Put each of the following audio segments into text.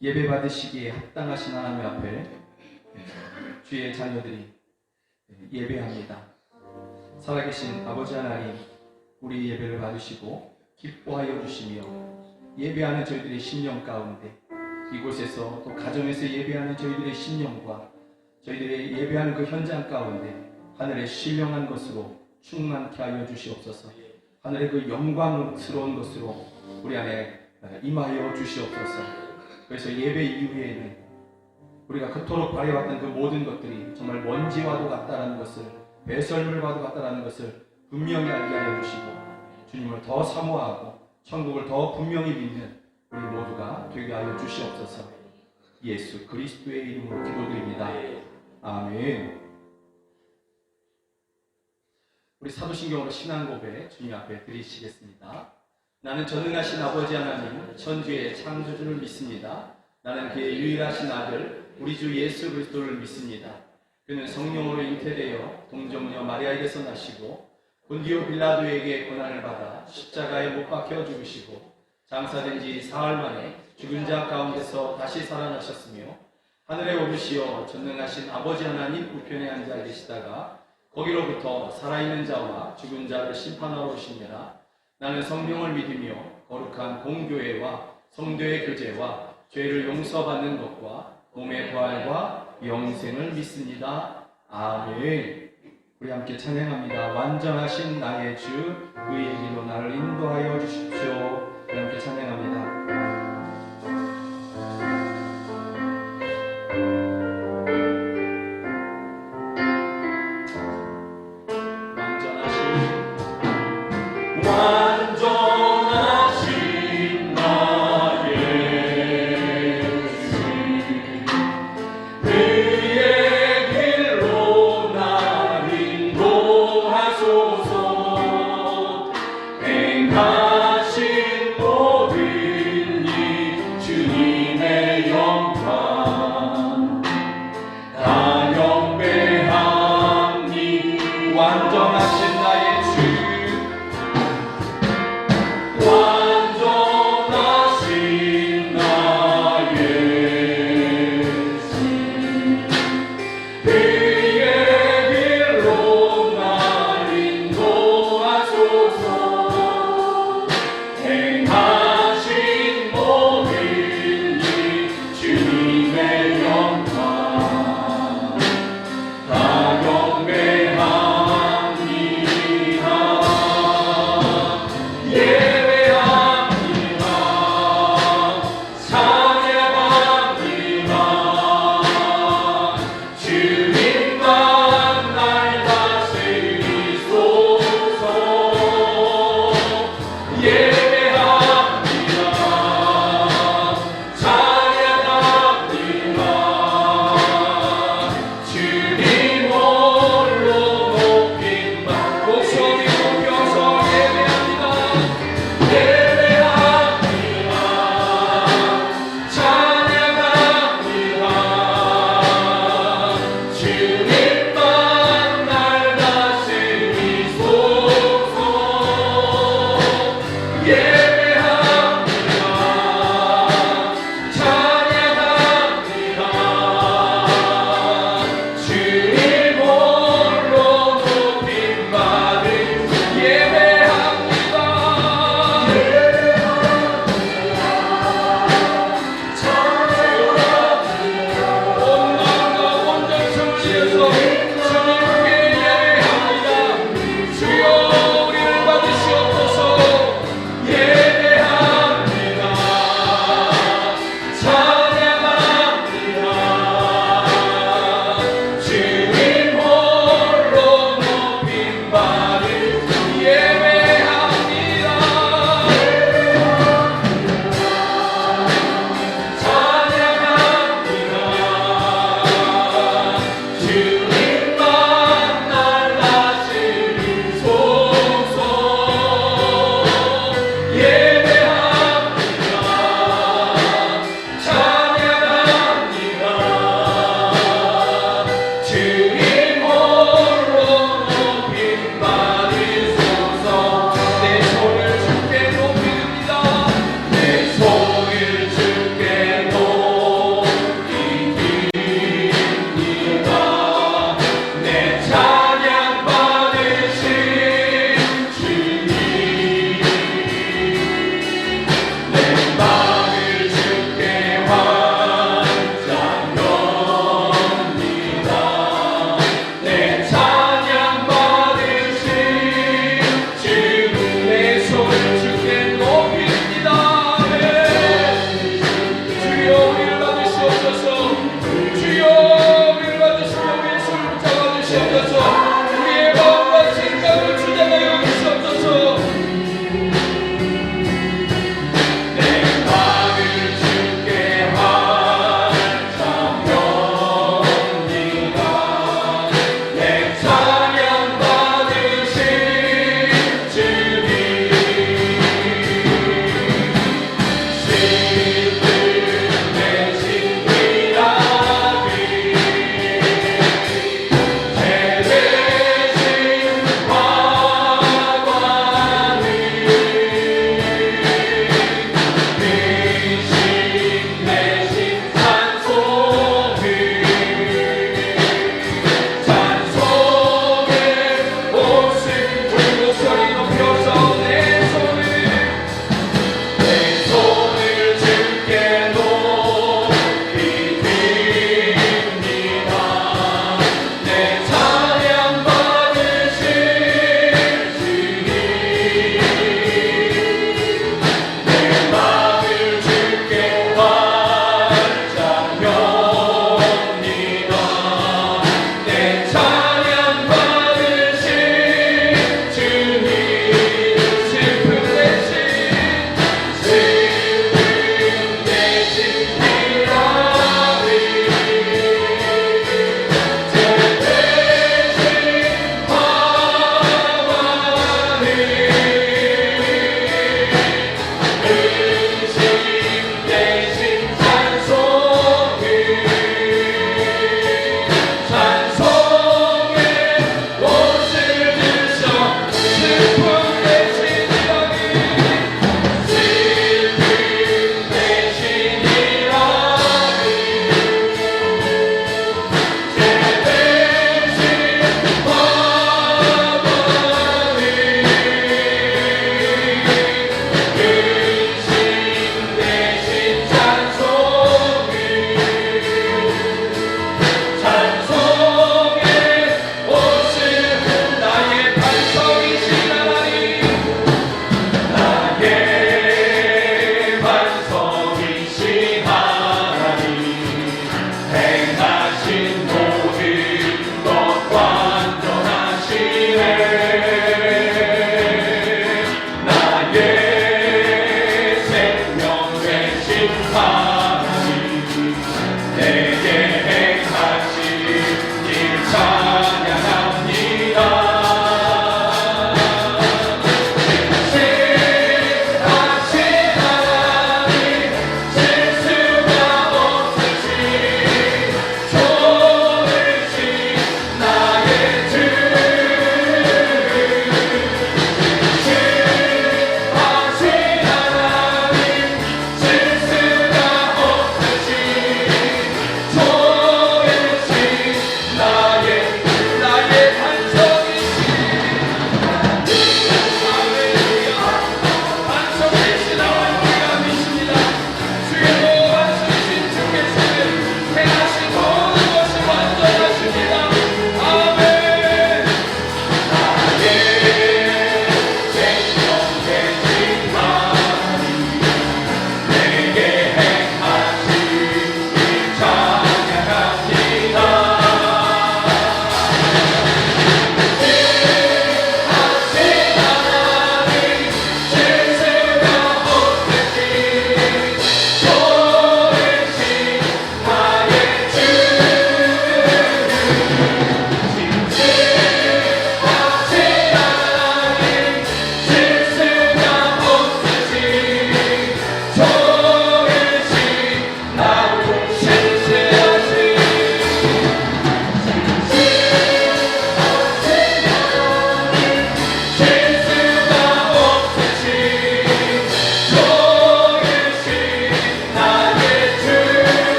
예배 받으시기에 합당하신 하나님 앞에 주의 자녀들이 예배합니다. 살아계신 아버지 하나님, 우리 예배를 받으시고 기뻐하여 주시며 예배하는 저희들의 심령 가운데 이곳에서 또 가정에서 예배하는 저희들의 심령과 저희들의 예배하는 그 현장 가운데 하늘의 신령한 것으로 충만케 하여 주시옵소서. 하늘의 그 영광스러운 것으로 우리 안에 임하여 주시옵소서. 그래서 예배 이후에는 우리가 그토록 바래왔던 그 모든 것들이 정말 먼지와도 같다라는 것을, 배설물과도 같다라는 것을 분명히 알게 하여 주시고 주님을 더 사모하고 천국을 더 분명히 믿는 우리 모두가 되게 하여 주시옵소서. 예수 그리스도의 이름으로 기도드립니다. 아멘. 우리 사도신경으로 신앙고백 주님 앞에 드리시겠습니다. 나는 전능하신 아버지 하나님 천주의 창조주를 믿습니다. 나는 그의 유일하신 아들 우리 주 예수 그리스도를 믿습니다. 그는 성령으로 잉태되어 동정녀 마리아에게서 나시고 본디오 빌라도에게 고난을 받아 십자가에 못 박혀 죽으시고 장사된 지 사흘 만에 죽은 자 가운데서 다시 살아나셨으며 하늘에 오르시어 전능하신 아버지 하나님 우편에 앉아 계시다가 거기로부터 살아있는 자와 죽은 자를 심판하러 오시니라. 나는 성령을 믿으며 거룩한 공교회와 성도의 교제와 죄를 용서받는 것과 몸의 부활과 영생을 믿습니다. 아멘. 우리 함께 찬양합니다. 완전하신 나의 주 의의 길로 나를 인도하여 주십시오. 우리 함께 찬양합니다. 행하신 모든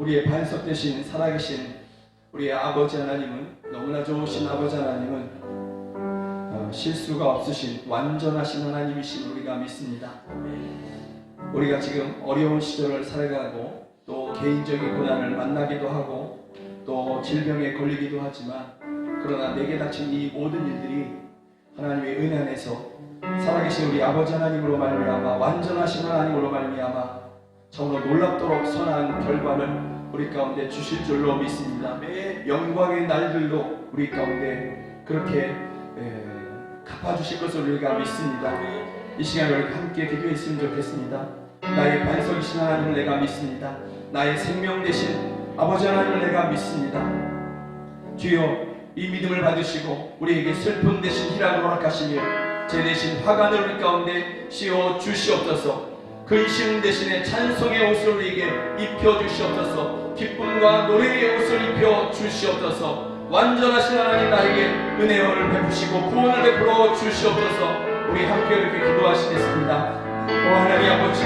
우리의 반석 되신 살아계신 우리의 아버지 하나님은, 너무나 좋으신 아버지 하나님은 실수가 없으신 완전하신 하나님이신 우리가 믿습니다. 우리가 지금 어려운 시절을 살아가고 또 개인적인 고난을 만나기도 하고 또 질병에 걸리기도 하지만, 그러나 내게 닥친 이 모든 일들이 하나님의 은혜 안에서 살아계신 우리 아버지 하나님으로 말미암아, 완전하신 하나님으로 말미암아 정말 놀랍도록 선한 결과를 우리 가운데 주실 줄로 믿습니다. 매 영광의 날들도 우리 가운데 그렇게 갚아주실 것을 우리가 믿습니다. 이 시간에 우리 함께 기도했으면 좋겠습니다. 나의 반석이신 하나님을 내가 믿습니다. 나의 생명 되신 아버지 하나님을 내가 믿습니다. 주여, 이 믿음을 받으시고 우리에게 슬픔 대신 희락을 허락하시며 제 대신 화관을 우리 가운데 씌워 주시옵소서. 근심 대신에 찬송의 옷을 우리에게 입혀 주시옵소서. 기쁨과 노래의 옷을 입혀 주시옵소서. 완전하신 하나님, 나에게 은혜를 베푸시고 구원을 베풀어 주시옵소서. 우리 함께 이렇게 기도하시겠습니다. 오 하나님 아버지,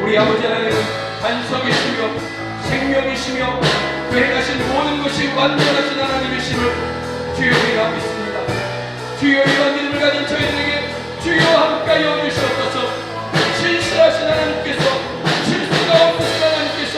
우리 아버지 하나님은 반석이시며 생명이시며 그 행하신 모든 것이 완전하신 하나님이심을 주여 우리가 믿습니다. 주여, 이런 믿음을 가진 저희들에게 주여 함께하여 주시옵소서. 신실하신 하나님께서, 실수가 없으신 하나님께서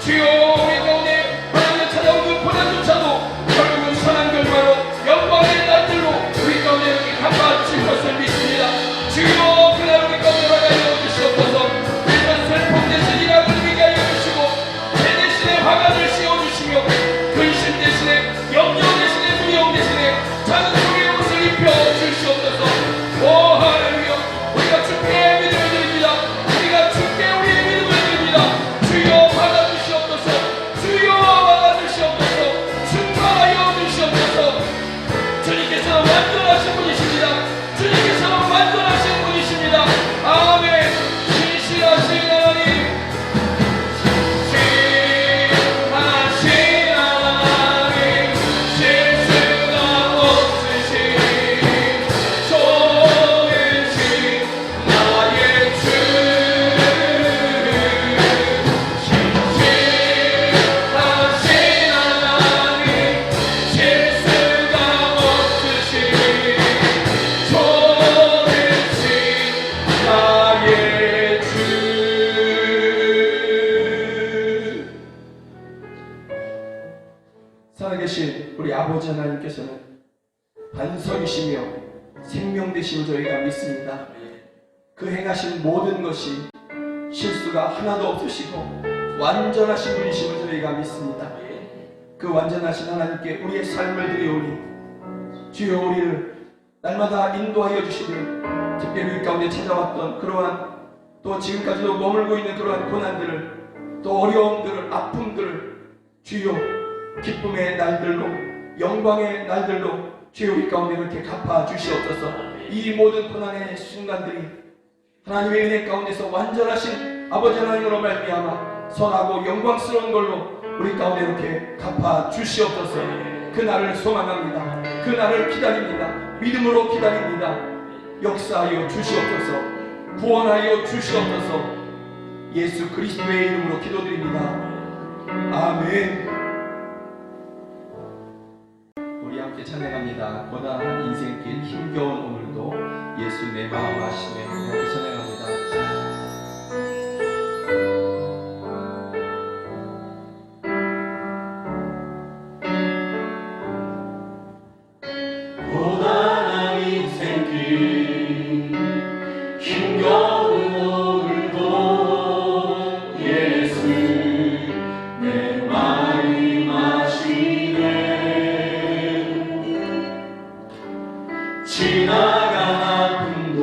주여 우리 가운데 하나님을 찾아온 그 고난조차도 결국은 선한 결과로 영광의 날들로 우리 가운데 이렇게 갚아주실 것을 믿습니다. 주여, 그날 우리 가운데 하여 주시옵소서. 우리가 슬픔 대신 희락을 누리게 하여 주시고 제 대신에 화관을 씌워주시며 근심 대신에 염려 대신에 두려움 대신에 찬송의 옷을 입혀 주시옵소서. 오 할렐루야, 우리가 주께 믿음을 드립니다. 우리가 주께 우리의 믿음을 드립니다. 주여 받아주시옵소서. 주여 받아주시옵소서. 충만하여 주시옵소서. 주님께서는 완전하신 분이십니다. 주님께서는 완전하신 분이십니다. 아멘. 신실하신 하나님, 살아계신 우리 아버지 하나님께서는 반석이시며 생명 되심을 저희가 믿습니다. 그 행하신 모든 것이 실수가 하나도 없으시고 완전하신 분이심을 저희가 믿습니다. 그 완전하신 하나님께 우리의 삶을 드리오니 주여, 우리를 날마다 인도하여 주시되 특별히 우리 가운데 찾아왔던 그러한 또 지금까지도 머물고 있는 그러한 고난들을, 또 어려움들을, 아픔들을 주여 기쁨의 날들로, 영광의 날들로 주여 우리 가운데 이렇게 갚아 주시옵소서. 이 모든 고난의 순간들이 하나님의 은혜 가운데서 완전하신 아버지 하나님으로 말미암아 선하고 영광스러운 걸로 우리 가운데 이렇게 갚아 주시옵소서. 그 날을 소망합니다. 그 날을 기다립니다. 믿음으로 기다립니다. 역사하여 주시옵소서. 구원하여 주시옵소서. 예수 그리스도의 이름으로 기도드립니다. 아멘. 우리 함께 찬양합니다. 고단한 인생길 힘겨운 오늘도 예수 내 마음 아시네. 함께 찬양합니다. 고단한 인생길 힘겨운 오늘도 예수 내 마음 아시네. 지나간 아픔도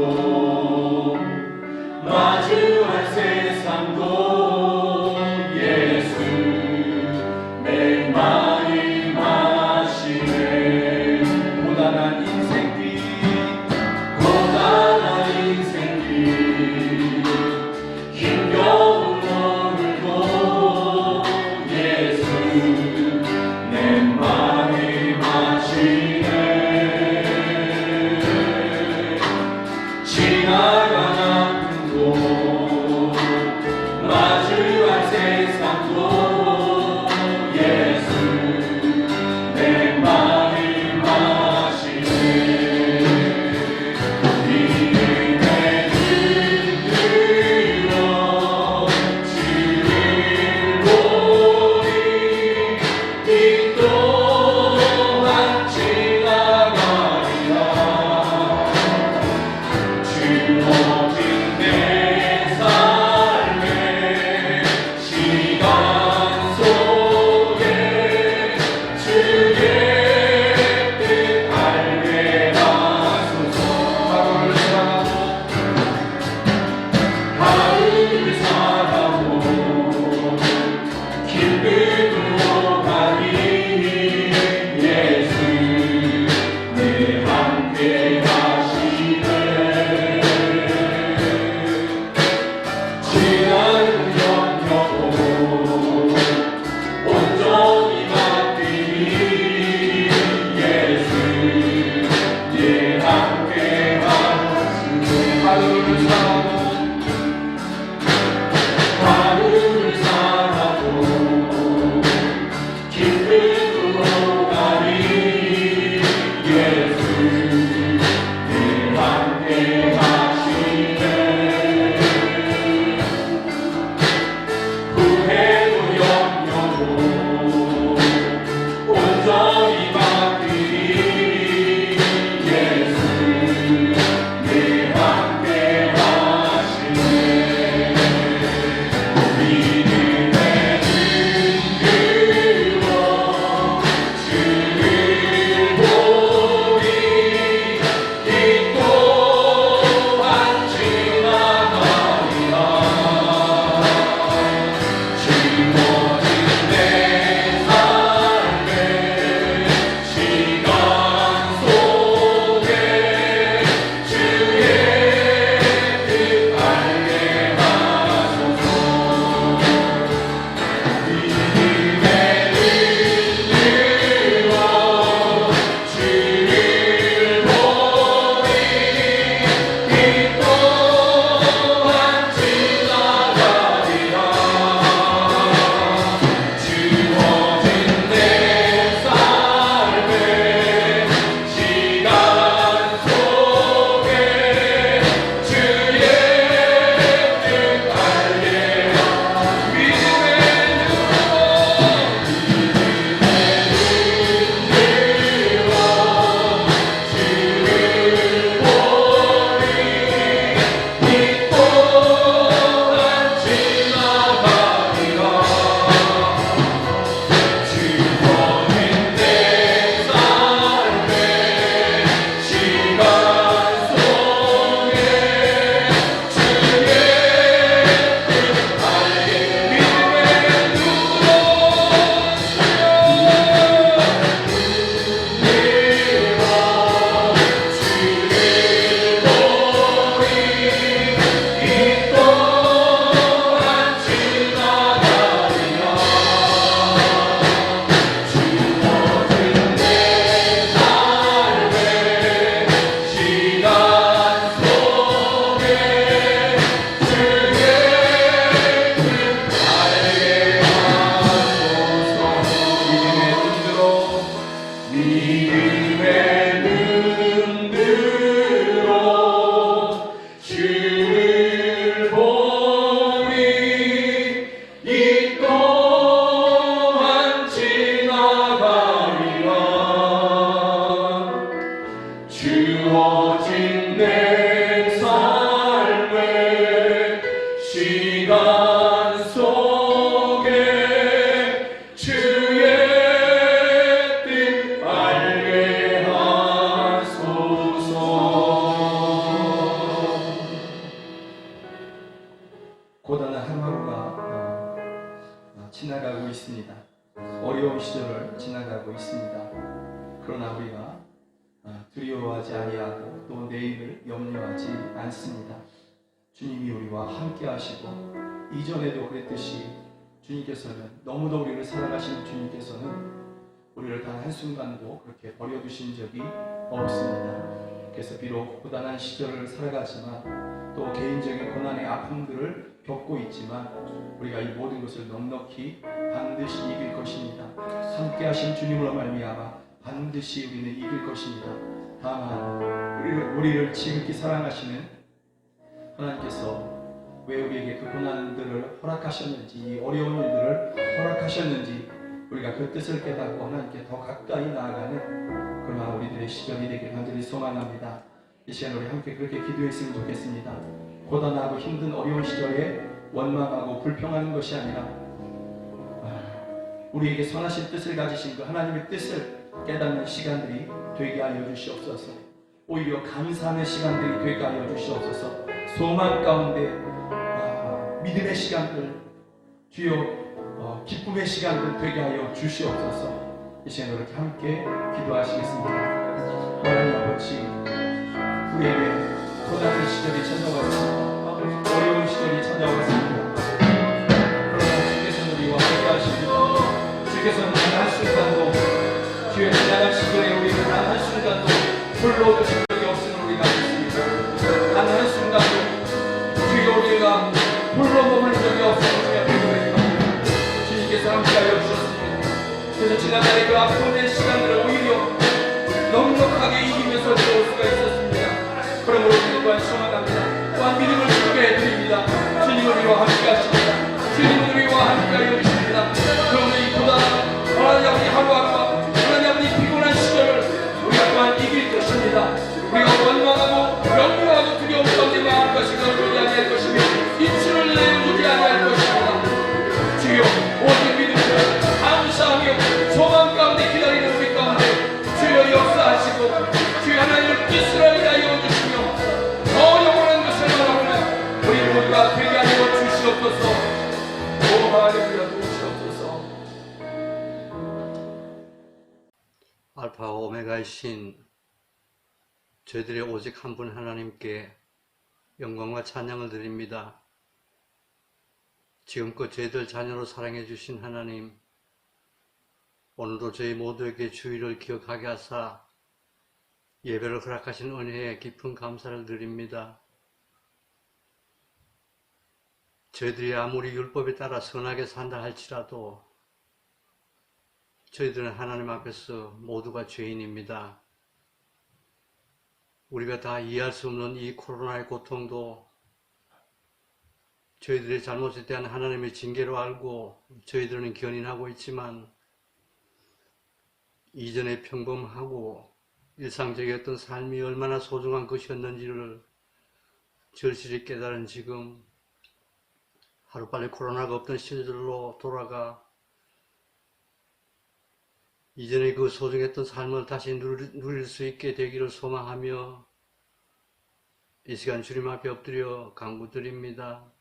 시간 속에 주의 뜻 알게 하소서. 고단한 하루하루가 지나가고 있습니다. 어려운 시절을 지나가고 있습니다. 그러나 우리가 두려워하지 아니하고 또 내일을 염려하지 않습니다. 주님이 우리와 함께 하시고 이전에도 그랬듯이 주님께서는 너무도 우리를 사랑하시는 주님께서는 우리를 단 한순간도 그렇게 버려두신 적이 없습니다. 그래서 비록 고단한 시절을 살아가지만 또 개인적인 고난의 아픔들을 겪고 있지만 우리가 이 모든 것을 넉넉히 반드시 이길 것입니다. 함께 하신 주님으로 말미암아 반드시 우리는 이길 것입니다. 다만 우리를 지극히 사랑하시는 하나님께서 왜 우리에게 그 고난들을 허락하셨는지, 이 어려운 일들을 허락하셨는지 우리가 그 뜻을 깨닫고 하나님께 더 가까이 나아가는 그러나 우리들의 시간이 되길 간절히 소망합니다. 이 시간 우리 함께 그렇게 기도했으면 좋겠습니다. 고단하고 힘든 어려운 시절에 원망하고 불평하는 것이 아니라 우리에게 선하신 뜻을 가지신 그 하나님의 뜻을 깨닫는 시간들이 되게 하여 주시옵소서. 오히려 감사하는 시간들이 되게 하여 주시옵소서. 소망 가운데 믿음의 시간들, 주여 기쁨의 시간들 되게 하여 주시옵소서. 이 시간 이렇게 함께 기도하시겠습니다. 하나님 아버지, 우리에게 고단한 시절이 찾아왔습니다. 어려운 시절이 찾아왔습니다. 그러나 주께서는 우리와 함께 하십니다. 주께서는 단 한순간도 주의 지나간 시절에 우리는 단 한순간도 홀로 두신 적이 없음을 우리가 믿습니다. 단 한순간도 주여 우리가 홀로 머물 적이 없음을 주여 믿습니다. 주님께서 함께하여 주셨습니다. 그래서 지난날의 그 아픔의 시간들을 오히려 넉넉하게 이기면서 들어올 수가 있었습니다. 그러므로 우리 또한 소망합니다. 또한 믿음을 주게 해드립니다. 주님은 우리와 함께 하십니다. 주님은 우리와 함께하여 주십니다. 그러므로 이 고단한 하나님 아버지 하루하루와 하나님 아버지 피곤한 시절을 우리가 또한 이길 것입니다. 우리가 원망하고 염려하고 두려움 가운데 나아갈 것이고 그러지 아니할 것이며 입술을 내어주지 아니할 것입니다. 주여 오직 믿음으로 감사하며 소망 가운데 기다리는 우리 가운데 주여 역사하시고 주여 하나님의 뜻을 알게 주시며 더 영원한 것을 바라보는 우리 모두가 되게 하여 주시옵소서. 오 할렐루야 주시옵소서. 알파 오메가이신 저희들의 오직 한 분 하나님께 영광과 찬양을 드립니다. 지금껏 저희들 자녀로 사랑해 주신 하나님, 오늘도 저희 모두에게 주의를 기억하게 하사 예배를 허락하신 은혜에 깊은 감사를 드립니다. 저희들이 아무리 율법에 따라 선하게 산다 할지라도 저희들은 하나님 앞에서 모두가 죄인입니다. 우리가 다 이해할 수 없는 이 코로나의 고통도 저희들의 잘못에 대한 하나님의 징계로 알고 저희들은 견인하고 있지만 이전에 평범하고 일상적이었던 삶이 얼마나 소중한 것이었는지를 절실히 깨달은 지금 하루빨리 코로나가 없던 시절로 돌아가 이전에 그 소중했던 삶을 다시 누릴 수 있게 되기를 소망하며 이 시간 주님 앞에 엎드려 간구드립니다.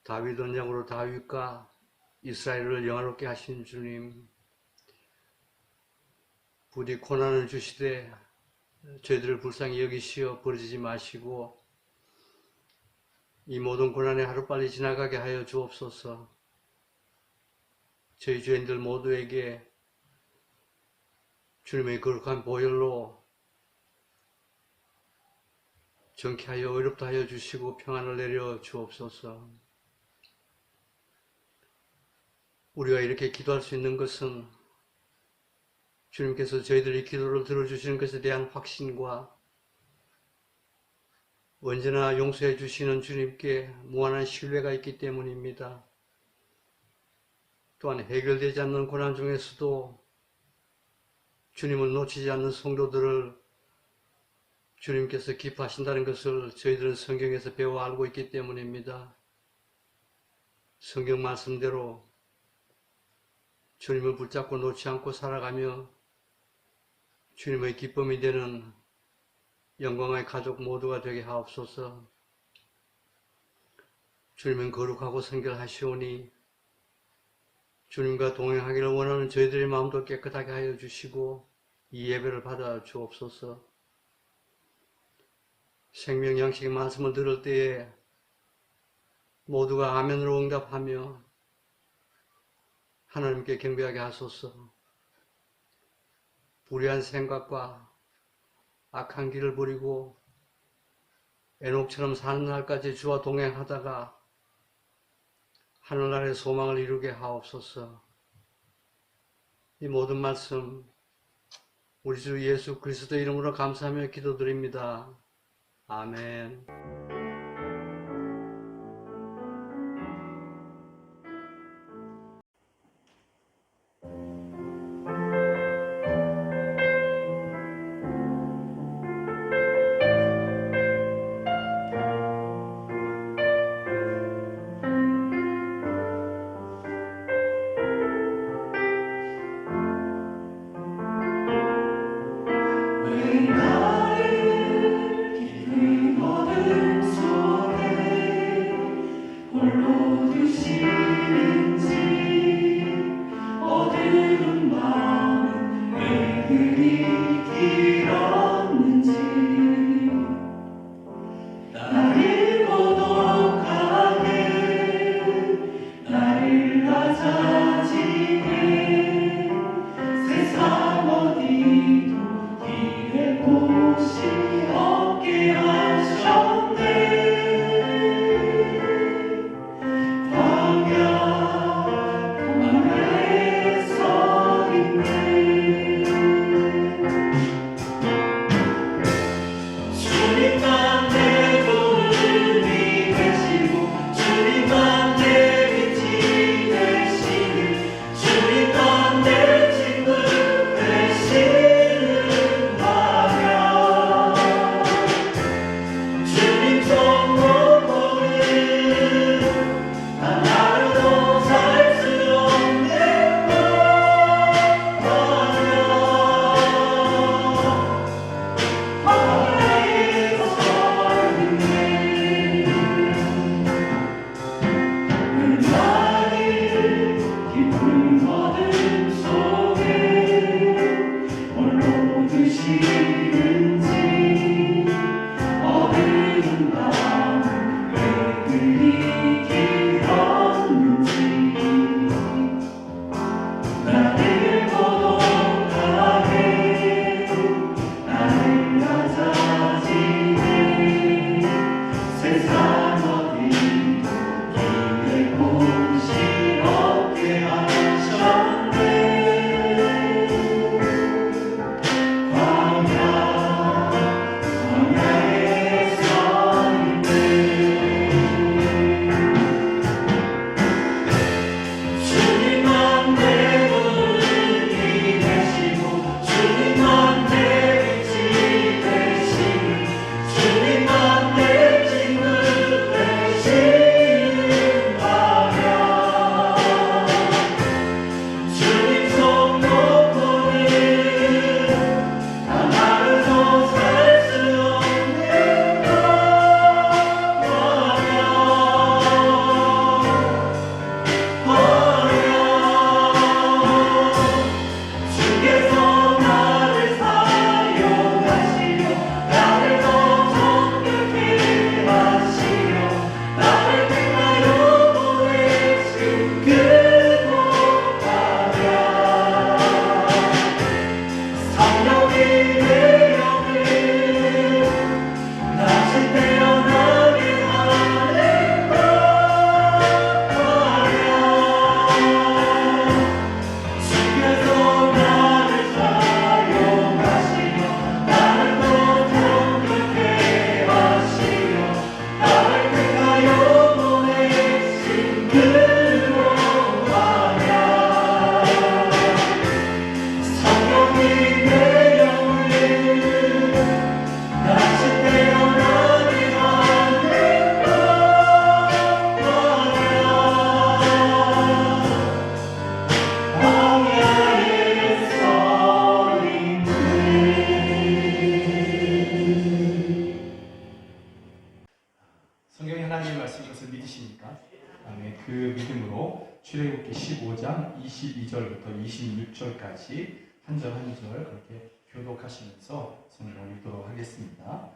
다윗 언약으로 다윗과 이스라엘을 영화롭게 하신 주님, 부디 고난을 주시되 저희들을 불쌍히 여기시어 버리지 마시고 이 모든 고난이 하루빨리 지나가게 하여 주옵소서. 저희 죄인들 모두에게 주님의 거룩한 보혈로 정케하여 의롭다 하여 주시고 평안을 내려 주옵소서. 우리가 이렇게 기도할 수 있는 것은 주님께서 저희들의 기도를 들어주시는 것에 대한 확신과 언제나 용서해 주시는 주님께 무한한 신뢰가 있기 때문입니다. 또한 해결되지 않는 고난 중에서도 주님을 놓치지 않는 성도들을 주님께서 기뻐하신다는 것을 저희들은 성경에서 배워 알고 있기 때문입니다. 성경 말씀대로 주님을 붙잡고 놓지 않고 살아가며 주님의 기쁨이 되는 영광의 가족 모두가 되게 하옵소서. 주님은 거룩하고 성결하시오니 주님과 동행하기를 원하는 저희들의 마음도 깨끗하게 하여 주시고 이 예배를 받아 주옵소서. 생명 양식의 말씀을 들을 때에 모두가 아멘으로 응답하며 하나님께 경배하게 하소서. 불의한 생각과 악한 길을 버리고 에녹처럼 사는 날까지 주와 동행하다가 하늘나라의 소망을 이루게 하옵소서. 이 모든 말씀 우리 주 예수 그리스도의 이름으로 감사하며 기도드립니다. 아멘. 나를 기쁨 얻은 믿으십니까? 아멘. 그 믿음으로 출애굽기 15장 22절부터 26절까지 한 절 한 절 그렇게 교독하시면서 성경을 읽도록 하겠습니다.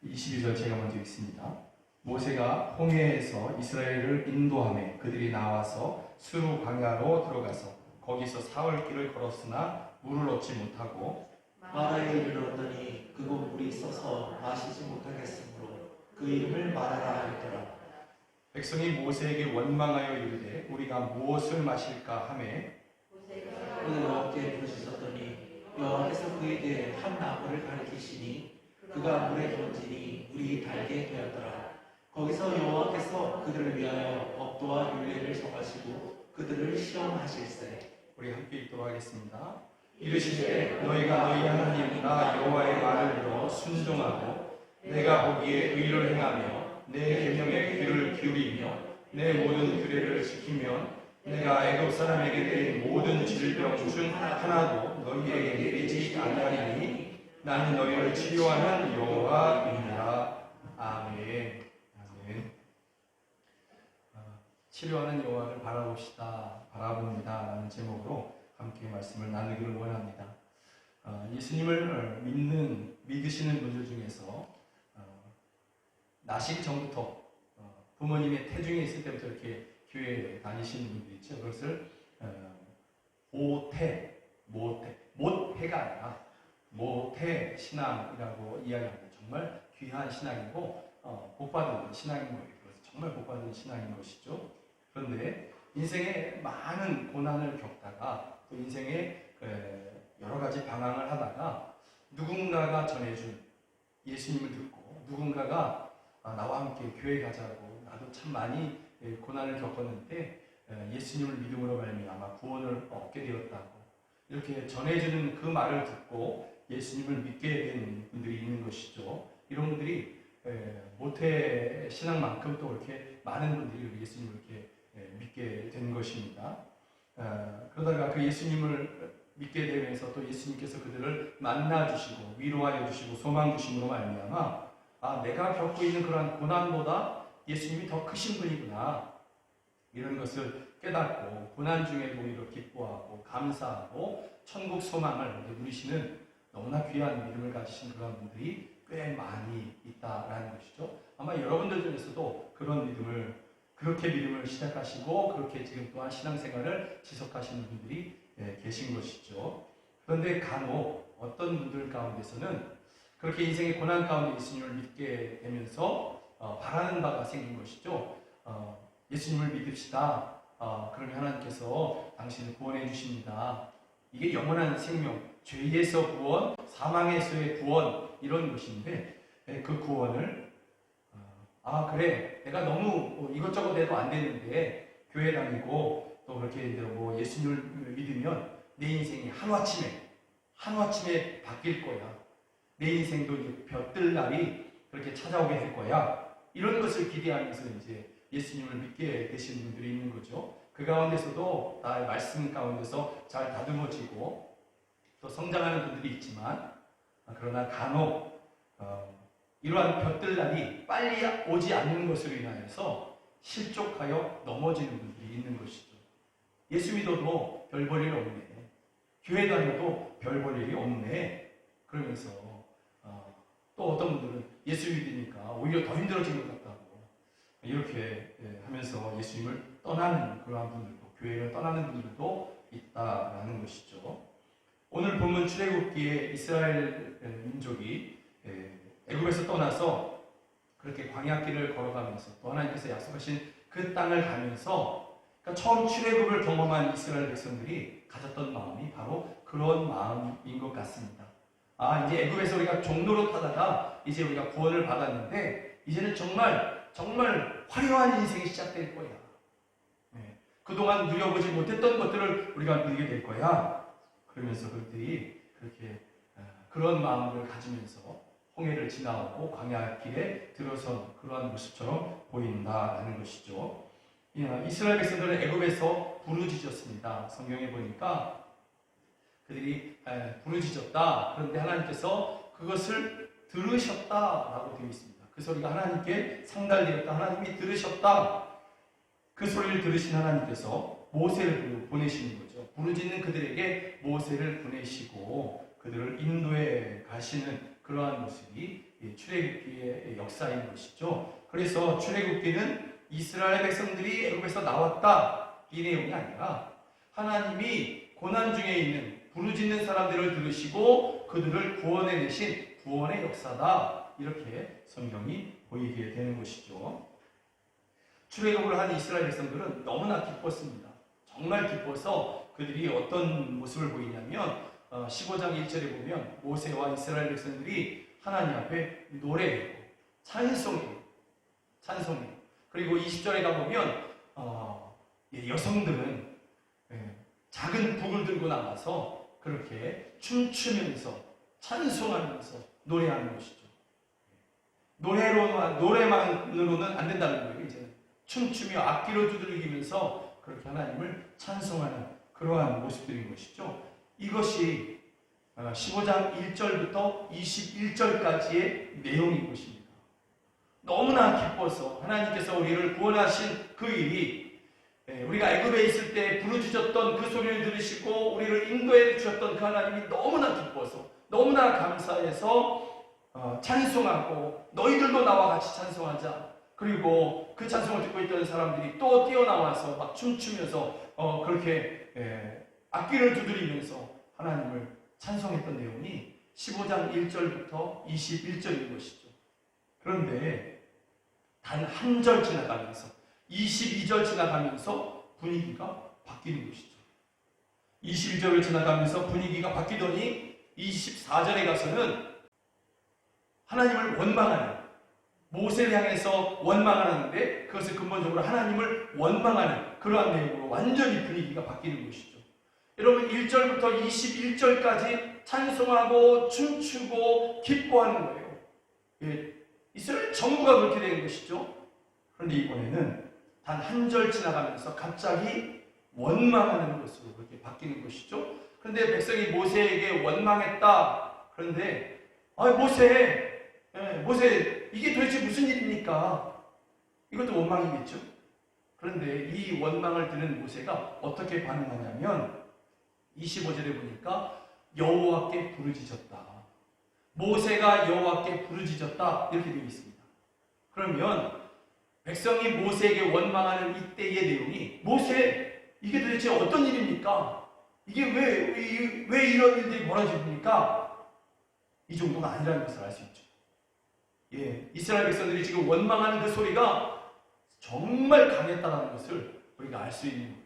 22절 제가 먼저 읽습니다. 모세가 홍해에서 이스라엘을 인도하며 그들이 나와서 수르 광야로 들어가서 거기서 사흘 길을 걸었으나 물을 얻지 못하고 마라에 이르렀더니 그곳 물이 써서 마시지 못하겠으므로 그 이름을 마라라 하였더라. 백성이 모세에게 원망하여 이르되 우리가 무엇을 마실까 하매 그들 어깨에 부르짖었더니 여호와께서 그에게 한 나무를 가리키시니 그가 물에 던지니 물이 달게 되었더라. 거기서 여호와께서 그들을 위하여 법도와 율례를 정하시고 그들을 시험하실세. 우리 함께 읽도록 하겠습니다. 이르시되 너희가 너희 하나님 나 여호와의 말을 들어 순종하고 내가 보기에 의를 행하며 내 계명에 귀를 기울이며 내 모든 규례를 지키면 내가 애굽 사람에게 낸 모든 질병 중 하나도 너희에게 내리지 아니하리니 나는 너희를 치료하는 여호와이니라. 아멘. 아멘. 치료하는 여호와를 바라봅시다. 바라봅니다. 라는 제목으로 함께 말씀을 나누기를 원합니다. 예수님을 믿으시는 분들 중에서 나식 전부터 부모님의 태중에 있을 때부터 이렇게 교회에 다니시는 분들 있죠. 그것을 모태가 아니라 모태 신앙이라고 이야기합니다. 정말 귀한 신앙이고 복받은 신앙인 거예요. 그래서 정말 복받은 신앙인 것이죠. 그런데 인생에 많은 고난을 겪다가 또 인생에 여러 가지 방황을 하다가 누군가가 전해준 예수님을 듣고 누군가가 나와 함께 교회 가자고 나도 참 많이 고난을 겪었는데 예수님을 믿음으로 말미암아 구원을 얻게 되었다고 이렇게 전해주는 그 말을 듣고 예수님을 믿게 된 분들이 있는 것이죠. 이런 분들이 모태 신앙만큼 또 이렇게 많은 분들이 예수님을 이렇게 믿게 된 것입니다. 그러다가 그 예수님을 믿게 되면서 또 예수님께서 그들을 만나 주시고 위로하여 주시고 소망 주심으로 말미암아 내가 겪고 있는 그러한 고난보다 예수님이 더 크신 분이구나 이런 것을 깨닫고 고난 중에도 오히려 기뻐하고 감사하고 천국 소망을 누리시는 너무나 귀한 믿음을 가지신 그런 분들이 꽤 많이 있다라는 것이죠. 아마 여러분들 중에서도 그런 그렇게 믿음을 시작하시고 그렇게 지금 또한 신앙생활을 지속하시는 분들이 계신 것이죠. 그런데 간혹 어떤 분들 가운데서는 그렇게 인생의 고난 가운데 예수님을 믿게 되면서 바라는 바가 생긴 것이죠. 예수님을 믿읍시다. 그러면 하나님께서 당신을 구원해 주십니다. 이게 영원한 생명, 죄에서 구원, 사망에서의 구원 이런 것인데 그 구원을 그래 내가 너무 이것저것 해도 안 되는데 교회 다니고 또 그렇게 예수님을 믿으면 내 인생이 하루아침에 바뀔 거야. 내 인생도 볕들 날이 그렇게 찾아오게 될 거야. 이런 것을 기대하면서 이제 예수님을 믿게 되시는 분들이 있는 거죠. 그 가운데서도 나의 말씀 가운데서 잘 다듬어지고 또 성장하는 분들이 있지만 그러나 간혹 이러한 볕들 날이 빨리 오지 않는 것으로 인하여서 실족하여 넘어지는 분들이 있는 것이죠. 예수 믿어도 별 볼 일 없네. 교회 다녀도 별 볼 일이 없네. 그러면서 또 어떤 분들은 예수 믿으니까 오히려 더 힘들어진 것 같다고 이렇게 하면서 예수님을 떠나는 그러한 분들도 교회를 떠나는 분들도 있다라는 것이죠. 오늘 본문 출애굽기에 이스라엘 민족이 애굽에서 떠나서 그렇게 광야길을 걸어가면서 또 하나님께서 약속하신 그 땅을 가면서 그러니까 처음 출애굽을 경험한 이스라엘 백성들이 가졌던 마음이 바로 그런 마음인 것 같습니다. 이제 애굽에서 우리가 종로로 타다가 이제 우리가 구원을 받았는데 이제는 정말 화려한 인생이 시작될 거야. 그동안 누려보지 못했던 것들을 우리가 누리게 될 거야. 그러면서 그들이 그렇게 그런 마음을 가지면서 홍해를 지나오고 광야길에 들어선 그러한 모습처럼 보인다라는 것이죠. 이스라엘 백성들은 애굽에서 부르짖었습니다. 성경에 보니까 그들이 부르짖었다. 그런데 하나님께서 그것을 들으셨다라고 되어 있습니다. 그 소리가 하나님께 상달되었다. 하나님이 들으셨다. 그 소리를 들으신 하나님께서 모세를 보내시는 거죠. 부르짖는 그들에게 모세를 보내시고 그들을 인도해 가시는 그러한 모습이 출애굽기의 역사인 것이죠. 그래서 출애굽기는 이스라엘 백성들이 애굽에서 나왔다 이 내용이 아니라 하나님이 고난 중에 있는 부르짖는 사람들을 들으시고 그들을 구원해내신 구원의 역사다, 이렇게 성경이 보이게 되는 것이죠. 출애굽을 한 이스라엘 백성들은 너무나 기뻤습니다. 정말 기뻐서 그들이 어떤 모습을 보이냐면 15장 1절에 보면 모세와 이스라엘 백성들이 하나님 앞에 노래해요. 찬송해요. 그리고 20절에 가보면 여성들은 작은 북을 들고 나가서 그렇게 춤추면서 찬송하면서 노래하는 것이죠. 노래만으로는 안 된다는 거예요. 이제는 춤추며 악기로 두들기면서 그렇게 하나님을 찬송하는 그러한 모습들인 것이죠. 이것이 15장 1절부터 21절까지의 내용인 것입니다. 너무나 기뻐서 하나님께서 우리를 구원하신 그 일이, 우리가 애굽에 있을 때 부르짖었던 그 소리를 들으시고 우리를 인도해 주셨던 그 하나님이 너무나 기뻐서 너무나 감사해서 찬송하고 너희들도 나와 같이 찬송하자. 그리고 그 찬송을 듣고 있던 사람들이 또 뛰어나와서 막 춤추면서 그렇게 악기를 두드리면서 하나님을 찬송했던 내용이 15장 1절부터 21절인 것이죠. 그런데 단 한 절 지나가면서 22절 지나가면서 분위기가 바뀌는 것이죠. 22절을 지나가면서 분위기가 바뀌더니 24절에 가서는 하나님을 원망하는, 모세를 향해서 원망하는데 그것을 근본적으로 하나님을 원망하는 그러한 내용으로 완전히 분위기가 바뀌는 것이죠. 여러분 1절부터 21절까지 찬송하고 춤추고 기뻐하는 거예요. 이스라엘 전부가 그렇게 되는 것이죠. 그런데 이번에는 단 한 절 지나가면서 갑자기 원망하는 것으로 그렇게 바뀌는 것이죠. 그런데 백성이 모세에게 원망했다. 그런데 모세 이게 도대체 무슨 일입니까? 이것도 원망이겠죠. 그런데 이 원망을 들은 모세가 어떻게 반응하냐면 25절에 보니까 여호와께 부르짖었다. 모세가 여호와께 부르짖었다, 이렇게 되어 있습니다. 그러면 백성이 모세에게 원망하는 이때의 내용이, 모세 이게 도대체 어떤 일입니까? 이게 왜 이런 일들이 벌어집니까? 이 정도가 아니라는 것을 알 수 있죠. 이스라엘 백성들이 지금 원망하는 그 소리가 정말 강했다는 것을 우리가 알 수 있는 거예요.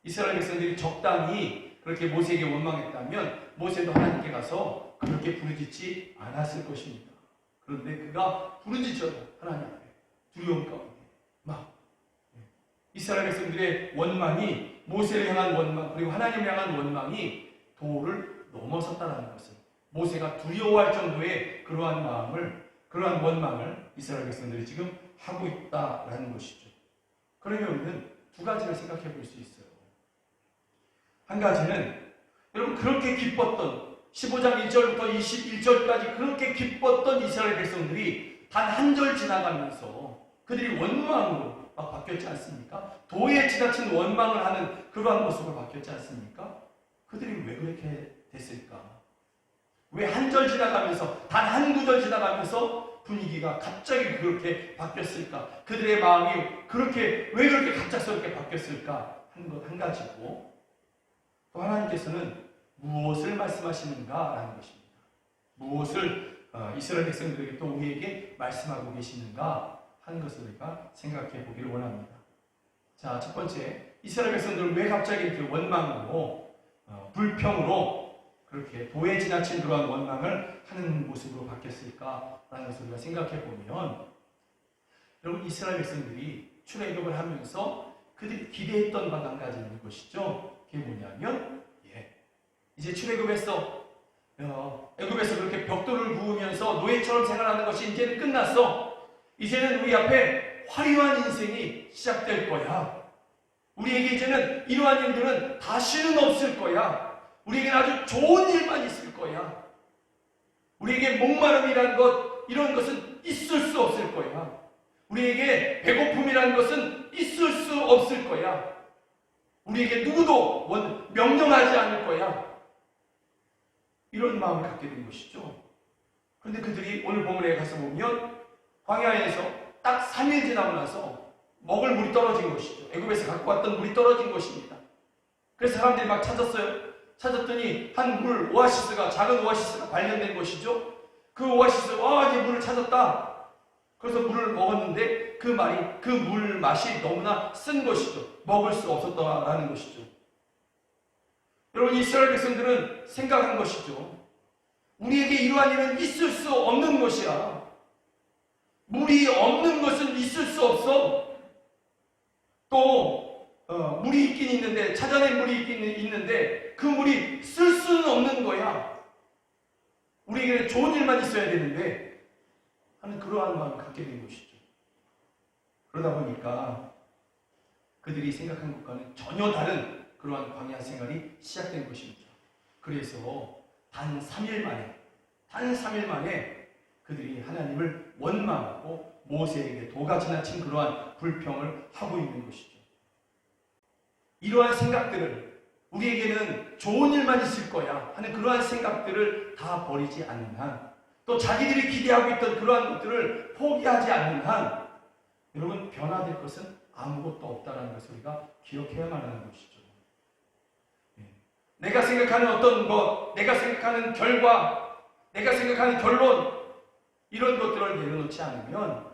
이스라엘 백성들이 적당히 그렇게 모세에게 원망했다면 모세도 하나님께 가서 그렇게 부르짖지 않았을 것입니다. 그런데 그가 부르짖어요. 하나님 앞에 두려움 가운데 이스라엘 백성들의 원망이, 모세를 향한 원망 그리고 하나님을 향한 원망이 도를 넘어섰다는 것을, 모세가 두려워할 정도의 그러한 원망을 이스라엘 백성들이 지금 하고 있다라는 것이죠. 그러면 우리는 두 가지를 생각해 볼 수 있어요. 한 가지는 여러분 그렇게 기뻤던 15장 1절부터 21절까지 그렇게 기뻤던 이스라엘 백성들이 단 한 절 지나가면서 그들이 원망으로 막 바뀌었지 않습니까? 도에 지나친 원망을 하는 그러한 모습으로 바뀌었지 않습니까? 그들이 왜 그렇게 됐을까? 왜 한 절 지나가면서, 단 한 구절 지나가면서 분위기가 갑자기 그렇게 바뀌었을까? 그들의 마음이 왜 그렇게 갑작스럽게 바뀌었을까? 한 가지고, 또 하나님께서는 무엇을 말씀하시는가라는 것입니다. 무엇을 이스라엘 백성들에게 또 우리에게 말씀하고 계시는가 하는 것을 우리가 생각해 보기를 원합니다. 자, 첫 번째, 이스라엘 백성들은 왜 갑자기 이렇게 원망으로, 불평으로 그렇게 도에 지나친 그러한 원망을 하는 모습으로 바뀌었을까라는 것을 우리가 생각해 보면, 여러분 이스라엘 백성들이 출애굽을 하면서 그들이 기대했던 바가 한 가지 있는 것이죠. 그게 뭐냐면, 이제 출애굽했어. 애굽에서 그렇게 벽돌을 구우면서 노예처럼 생활하는 것이 이제는 끝났어. 이제는 우리 앞에 화려한 인생이 시작될 거야. 우리에게 이제는 이러한 일들은 다시는 없을 거야. 우리에게는 아주 좋은 일만 있을 거야. 우리에게 목마름이라는 것, 이런 것은 있을 수 없을 거야. 우리에게 배고픔이라는 것은 있을 없을 거야. 우리에게 누구도 명령하지 않을 거야. 이런 마음을 갖게 된 것이죠. 그런데 그들이 오늘 본문에 가서 보면 광야에서 딱 3일 지나고 나서 먹을 물이 떨어진 것이죠. 애굽에서 갖고 왔던 물이 떨어진 것입니다. 그래서 사람들이 막 찾았어요. 찾았더니 한 물 오아시스가, 작은 오아시스가 발견된 것이죠. 그 오아시스, 이제 물을 찾았다. 그래서 물을 먹었는데 그 물 맛이 너무나 쓴 것이죠. 먹을 수 없었다라는 것이죠. 여러분, 이스라엘 백성들은 생각한 것이죠. 우리에게 이러한 일은 있을 수 없는 것이야. 물이 없는 것은 있을 수 없어. 또 물이 있긴 있는데, 찾아낸 물이 있긴 있는데 그 물이 쓸 수는 없는 거야. 우리에게는 좋은 일만 있어야 되는데 하는 그러한 마음을 갖게 된 것이죠. 그러다 보니까 그들이 생각한 것과는 전혀 다른 그러한 광야 생활이 시작된 것입니다. 그래서 단 3일 만에 그들이 하나님을 원망하고 모세에게 도가 지나친 그러한 불평을 하고 있는 것이죠. 이러한 생각들을, 우리에게는 좋은 일만 있을 거야 하는 그러한 생각들을 다 버리지 않는 한, 또 자기들이 기대하고 있던 그러한 것들을 포기하지 않는 한, 여러분, 변화될 것은 아무것도 없다는 것을 우리가 기억해야만 하는 것이죠. 내가 생각하는 어떤 것, 내가 생각하는 결과, 내가 생각하는 결론, 이런 것들을 내려놓지 않으면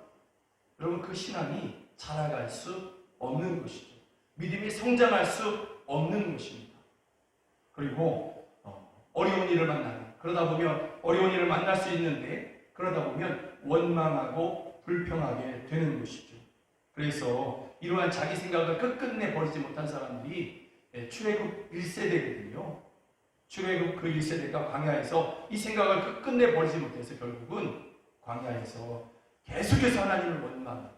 여러분, 그 신앙이 자라갈 수 없는 것이죠. 믿음이 성장할 수 없는 것입니다. 그리고 어려운 일을 만나는, 그러다 보면 어려운 일을 만날 수 있는데 그러다 보면 원망하고 불평하게 되는 것이죠. 그래서 이러한 자기 생각을 끝끝내 버리지 못한 사람들이 출애굽 1세대거든요. 출애굽 그 1세대가 광야에서 이 생각을 끝끝내 버리지 못해서 결국은 광야에서 계속해서 하나님을 원망하고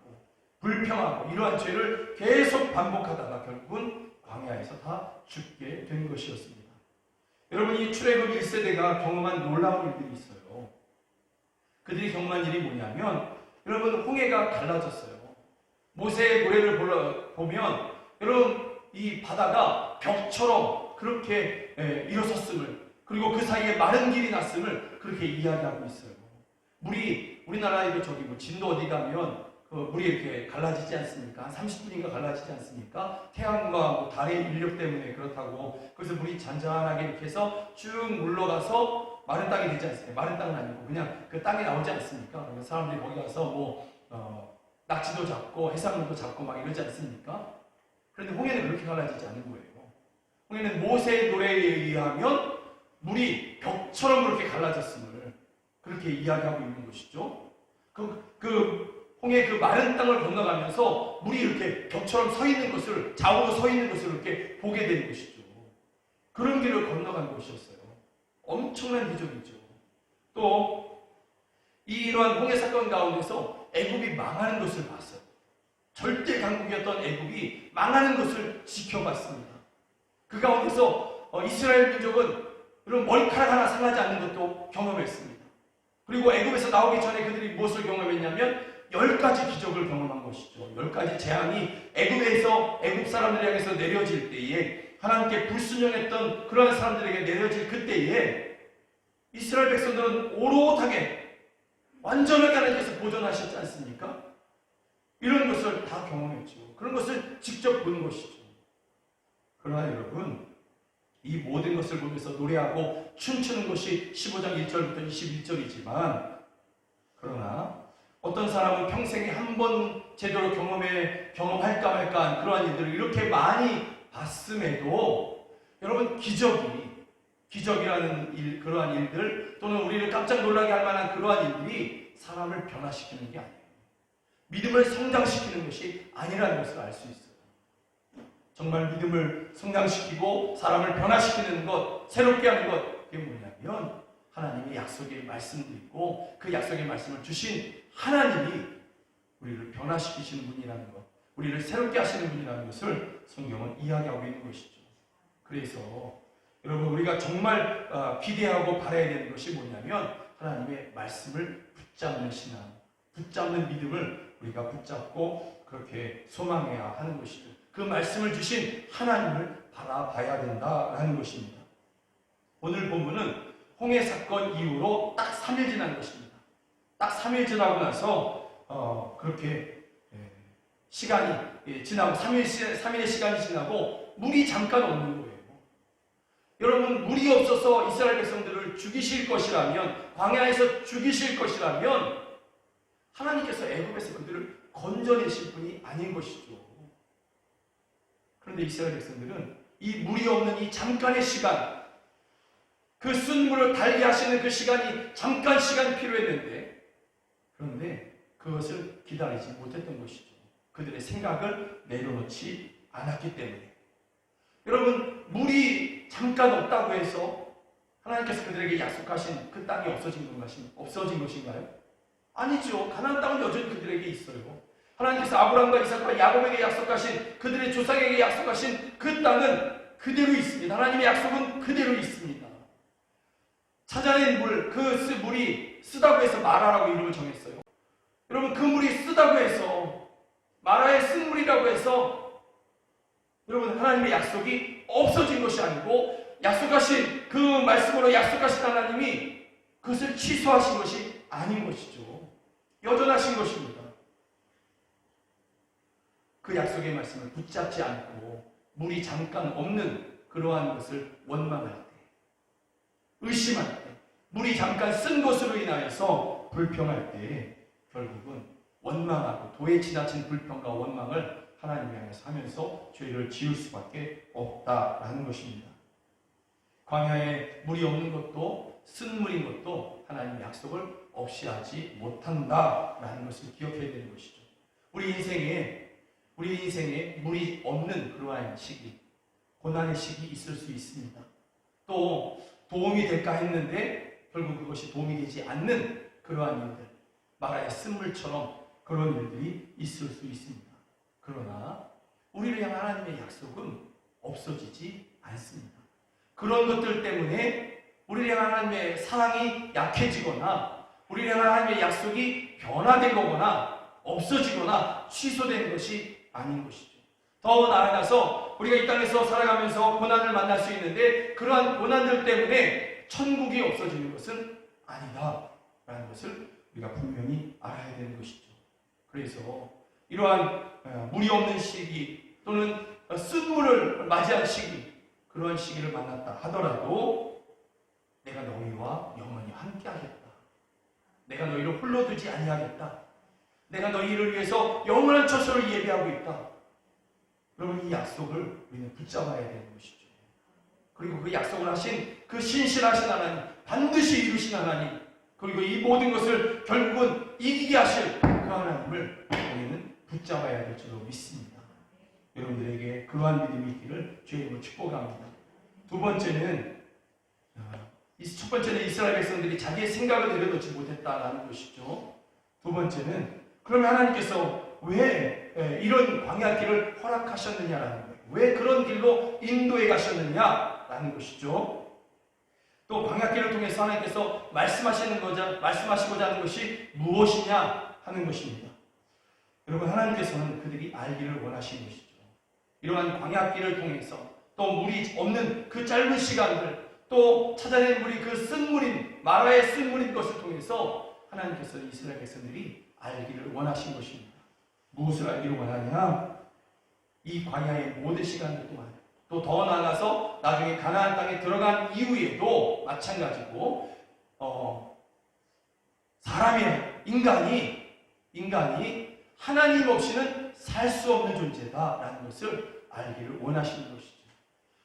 불평하고 이러한 죄를 계속 반복하다가 결국은 광야에서 다 죽게 된 것이었습니다. 여러분, 이 출애굽 1세대가 경험한 놀라운 일들이 있어요. 그들이 경험한 일이 뭐냐면, 여러분, 홍해가 갈라졌어요. 모세의 노래를 보면 여러분, 이 바다가 벽처럼 그렇게 일어섰음을, 그리고 그 사이에 마른 길이 났음을 그렇게 이야기하고 있어요. 물이, 우리나라에도 저기 진도 어디 가면 물이 이렇게 갈라지지 않습니까? 한 30분인가 갈라지지 않습니까? 태양과 달의 인력 때문에 그렇다고. 그래서 물이 잔잔하게 이렇게 해서 쭉 물러가서 마른 땅이 되지 않습니까? 마른 땅은 아니고 그냥 그 땅이 나오지 않습니까? 그래서 사람들이 거기 가서 낙지도 잡고 해산물도 잡고 막 이러지 않습니까? 그런데 홍해는 그렇게 갈라지지 않는 거예요. 홍해는 모세의 노래에 의하면 물이 벽처럼 그렇게 갈라졌음을 그렇게 이야기하고 있는 것이죠. 홍해 그 마른 땅을 건너가면서 물이 이렇게 벽처럼 서 있는 것을, 좌우로 서 있는 것을 이렇게 보게 되는 것이죠. 그런 길을 건너간 것이었어요. 엄청난 기적이죠. 또 이러한 홍해 사건 가운데서 애굽이 망하는 것을 봤어요. 절대 강국이었던 애굽이 망하는 것을 지켜봤습니다. 그 가운데서 이스라엘 민족은 이런 머리카락 하나 상하지 않는 것도 경험했습니다. 그리고 애굽에서 나오기 전에 그들이 무엇을 경험했냐면 10가지 기적을 경험한 것이죠. 10가지 재앙이 애굽 사람들을 향해서 내려질 때에, 하나님께 불순종했던 그러한 사람들에게 내려질 그때에 이스라엘 백성들은 오롯하게 완전하게 하나님께서 보존하셨지 않습니까? 이런 것을 다 경험했죠. 그런 것을 직접 본 것이죠. 그러나 여러분, 이 모든 것을 보면서 노래하고 춤추는 것이 15장 1절부터 21절이지만, 그러나 어떤 사람은 평생에 한 번 제대로 경험할까 말까 한 그러한 일들을 이렇게 많이 봤음에도, 여러분, 기적이라는 그러한 일들, 또는 우리를 깜짝 놀라게 할 만한 그러한 일들이 사람을 변화시키는 게 아니에요. 믿음을 성장시키는 것이 아니라는 것을 알 수 있어요. 정말 믿음을 성장시키고 사람을 변화시키는 것, 새롭게 하는 것, 그게 뭐냐면 하나님의 약속의 말씀도 있고, 그 약속의 말씀을 주신 하나님이 우리를 변화시키시는 분이라는 것, 우리를 새롭게 하시는 분이라는 것을 성경은 이야기하고 있는 것이죠. 그래서 여러분, 우리가 정말 기대하고 바라야 되는 것이 뭐냐면 하나님의 말씀을 붙잡는 신앙, 붙잡는 믿음을 우리가 붙잡고 그렇게 소망해야 하는 것이죠. 그 말씀을 주신 하나님을 바라봐야 된다라는 것입니다. 오늘 본문은 홍해 사건 이후로 딱 3일 지난 것입니다. 딱 3일 지나고 나서 그렇게 시간이 지나고 3일의 시간이 지나고 물이 잠깐 없는 거예요. 여러분, 물이 없어서 이스라엘 백성들을 죽이실 것이라면, 광야에서 죽이실 것이라면 하나님께서 애굽에서 그들을 건져내실 분이 아닌 것이죠. 그런데 이스라엘 백성들은 이 물이 없는 이 잠깐의 시간, 그 순물을 달게 하시는 그 시간이 잠깐 시간 필요했는데, 그런데 그것을 기다리지 못했던 것이죠. 그들의 생각을 내려놓지 않았기 때문에. 여러분, 물이 잠깐 없다고 해서 하나님께서 그들에게 약속하신 그 땅이 없어진 것인가요? 아니죠. 가나안 땅은 여전히 그들에게 있어요. 하나님께서 아브라함과 이삭과 야곱에게 약속하신, 그들의 조상에게 약속하신 그 땅은 그대로 있습니다. 하나님의 약속은 그대로 있습니다. 찾아낸 물, 그 물이 쓰다고 해서 마라라고 이름을 정했어요. 여러분, 그 물이 쓰다고 해서, 마라의 쓴 물이라고 해서 여러분, 하나님의 약속이 없어진 것이 아니고, 약속하신 그 말씀으로 약속하신 하나님이 그것을 취소하신 것이 아닌 것이죠. 여전하신 것입니다. 그 약속의 말씀을 붙잡지 않고 물이 잠깐 없는 그러한 것을 원망할 때, 의심할 때, 물이 잠깐 쓴 것으로 인하여서 불평할 때 결국은 원망하고 도에 지나친 불평과 원망을 하나님 향해서 하면서 죄를 지을 수밖에 없다라는 것입니다. 광야에 물이 없는 것도 쓴 물인 것도 하나님의 약속을 없이 하지 못한다라는 것을 기억해야 되는 것이죠. 우리 인생에 물이 없는 그러한 시기, 고난의 시기 있을 수 있습니다. 또 도움이 될까 했는데 결국 그것이 도움이 되지 않는 그러한 일들, 마라의 쓴물처럼 그런 일들이 있을 수 있습니다. 그러나 우리를 향한 하나님의 약속은 없어지지 않습니다. 그런 것들 때문에 우리를 향한 하나님의 사랑이 약해지거나 우리를 향한 하나님의 약속이 변화되거나 없어지거나 취소되는 것이 아닌 것이죠. 더 나아가서 우리가 이 땅에서 살아가면서 고난을 만날 수 있는데 그러한 고난들 때문에 천국이 없어지는 것은 아니다라는 것을 우리가 분명히 알아야 되는 것이죠. 그래서 이러한 물이 없는 시기 또는 쓴물을 맞이한 시기, 그러한 시기를 만났다 하더라도 내가 너희와 영원히 함께하겠다. 내가 너희를 홀로 두지 아니하겠다. 내가 너희를 위해서 영원한 처소를 예비하고 있다. 여러분, 이 약속을 우리는 붙잡아야 되는 것이죠. 그리고 그 약속을 하신 그 신실하신 하나님, 반드시 이루신 하나님, 그리고 이 모든 것을 결국은 이기게 하실 그 하나님을 우리는 붙잡아야 될 줄로 믿습니다. 여러분들에게 그러한 믿음이 있기를 주의 이름으로 축복합니다. 두 번째는, 첫 번째는 이스라엘 백성들이 자기의 생각을 내려놓지 못했다라는 것이죠. 두 번째는, 그러면 하나님께서 왜 이런 광야길을 허락하셨느냐라는 거예요. 왜 그런 길로 인도해 가셨느냐라는 것이죠. 또 광야길을 통해서 하나님께서 말씀하시고자 하는 것이 무엇이냐 하는 것입니다. 여러분, 하나님께서는 그들이 알기를 원하시는 것이죠. 이러한 광야길을 통해서 또 물이 없는 그 짧은 시간들, 또 찾아낸 물이 그 쓴물인 마라의 쓴물인 것을 통해서 하나님께서 이스라엘 백성들이 알기를 원하신 것입니다. 무엇을 알기를 원하냐? 이 광야의 모든 시간들 동안, 또 더 나아가서 나중에 가나안 땅에 들어간 이후에도 마찬가지고 인간이 하나님 없이는 살 수 없는 존재다라는 것을 알기를 원하시는 것이죠.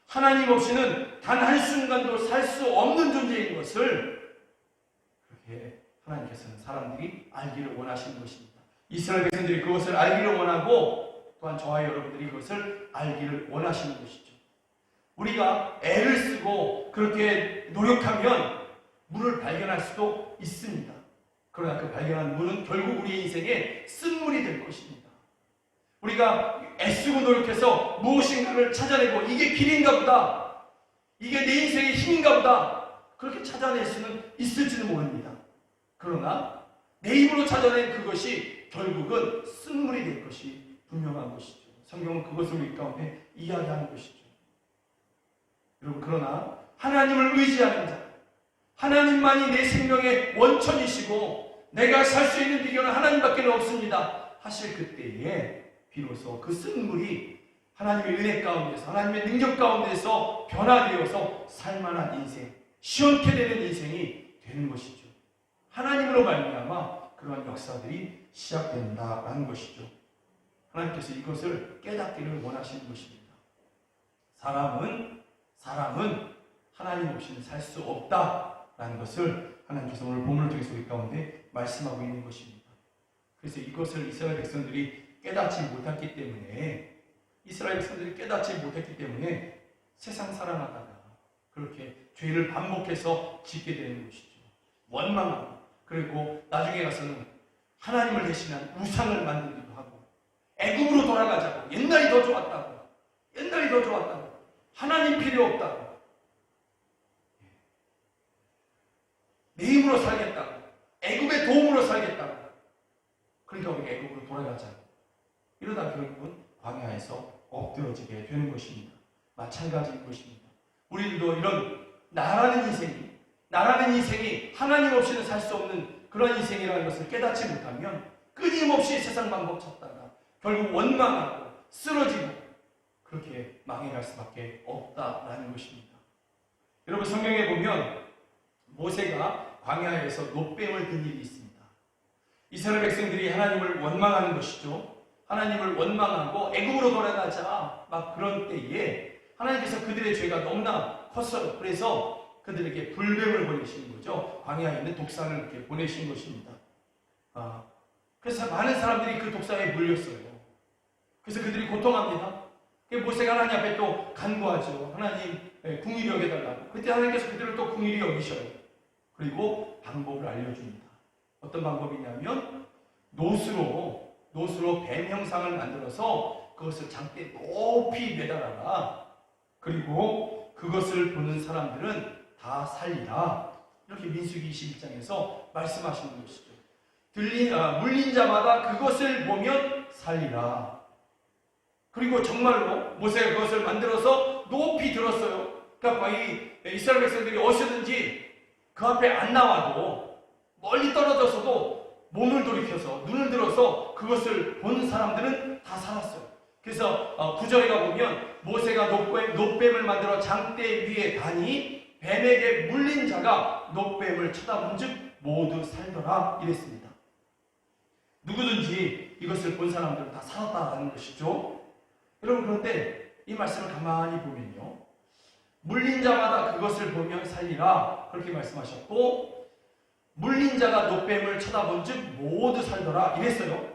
하나님 없이는 단 한순간도 살 수 없는 존재인 것을 그렇게 하나님께서는 사람들이 알기를 원하시는 것입니다. 이스라엘 백성들이 그것을 알기를 원하고 또한 저와 여러분들이 그것을 알기를 원하시는 것이죠. 우리가 애를 쓰고 그렇게 노력하면 물을 발견할 수도 있습니다. 그러나 그 발견한 물은 결국 우리의 인생에 쓴물이 될 것입니다. 우리가 애쓰고 노력해서 무엇인가를 찾아내고 이게 길인가 보다, 이게 내 인생의 힘인가 보다, 그렇게 찾아낼 수는 있을지는 모릅니다. 그러나 내 힘으로 찾아낸 그것이 결국은 쓴물이 될 것이 분명한 것이죠. 성경은 그것을 우리 가운데 이야기하는 것이죠. 여러분, 그러나 하나님을 의지하는 자, 하나님만이 내 생명의 원천이시고 내가 살 수 있는 비결은 하나님밖에 없습니다 하실 그때에 비로소 그 쓴물이 하나님의 은혜 가운데서, 하나님의 능력 가운데서 변화되어서 살만한 인생, 시원케 되는 인생이 되는 것이죠. 하나님으로 말미암아 그러한 역사들이 시작된다라는 것이죠. 하나님께서 이것을 깨닫기를 원하시는 것입니다. 사람은 하나님 없이는 살 수 없다라는 것을 하나님께서 오늘 본문을 통해서 우리 가운데 말씀하고 있는 것입니다. 그래서 이것을 이스라엘 백성들이 깨닫지 못했기 때문에 세상 사랑하다가 그렇게 죄를 반복해서 짓게 되는 것이죠. 원망하고, 그리고 나중에 가서는 하나님을 대신한 우상을 만들기도 하고, 애굽으로 돌아가자고, 옛날이 더 좋았다고, 하나님 필요 없다고, 내 힘으로 살겠다고, 애굽의 도움으로 살겠다고, 그러니까 우리가 애굽으로 돌아가자고, 이러다 결국은 광야에서 엎드러지게 되는 것입니다. 마찬가지인 것입니다. 우리들도 이런 나라는 인생이 하나님 없이는 살 수 없는 그런 인생이라는 것을 깨닫지 못하면 끊임없이 세상 방법 찾다가 결국 원망하고 쓰러지고 그렇게 망해갈 수밖에 없다라는 것입니다. 여러분, 성경에 보면 모세가 광야에서 노뱀을 든 일이 있습니다. 이스라엘 백성들이 하나님을 원망하는 것이죠. 하나님을 원망하고 애굽으로 돌아가자 막 그런 때에 하나님께서 그들의 죄가 너무나 컸어요. 그래서 그들에게 불뱀을 보내시는 거죠. 광야에 있는 독사를 이렇게 보내신 것입니다. 그래서 많은 사람들이 그 독사에 물렸어요. 그래서 그들이 고통합니다. 모세가 하나님 앞에 또 간구하죠. 하나님 궁일이 여겨달라고. 그때 하나님께서 그들을 또 궁일이 여기셔요. 그리고 방법을 알려줍니다. 어떤 방법이냐면 노수로 뱀 형상을 만들어서 그것을 장대에 높이 매달아라. 그리고 그것을 보는 사람들은 다 살리라. 이렇게 민수기 21장에서 말씀하시는 것이죠. 물린 자마다 그것을 보면 살리라. 그리고 정말로 모세가 그것을 만들어서 높이 들었어요. 그러니까 이 이스라엘 백성들이 어디서든지 그 앞에 안 나와도 멀리 떨어져서도 몸을 돌이켜서 눈을 들어서 그것을 본 사람들은 다 살았어요. 그래서 9절에 가보면 모세가 노뱀을 만들어 장대 위에 다니 뱀에게 물린 자가 노뱀을 쳐다본 즉 모두 살더라 이랬습니다. 누구든지 이것을 본 사람들은 다 살았다는 것이죠. 여러분, 그런데 이 말씀을 가만히 보면요, 물린 자마다 그것을 보면 살리라 그렇게 말씀하셨고, 물린 자가 노뱀을 쳐다본 즉 모두 살더라 이랬어요.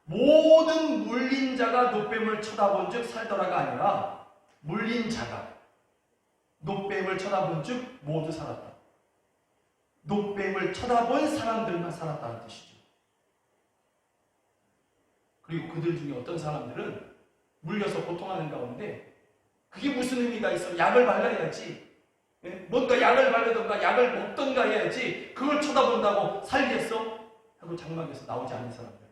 모든 물린 자가 노뱀을 쳐다본 즉 살더라가 아니라 물린 자가 노뱀을 쳐다본 즉 모두 살았다. 노뱀을 쳐다본 사람들만 살았다는 뜻이죠. 그리고 그들 중에 어떤 사람들은 물려서 고통하는 가운데 그게 무슨 의미가 있어? 약을 발라야지, 뭔가 약을 바르던가 약을 먹던가 해야지 그걸 쳐다본다고 살겠어? 하고 장막에서 나오지 않는 사람들,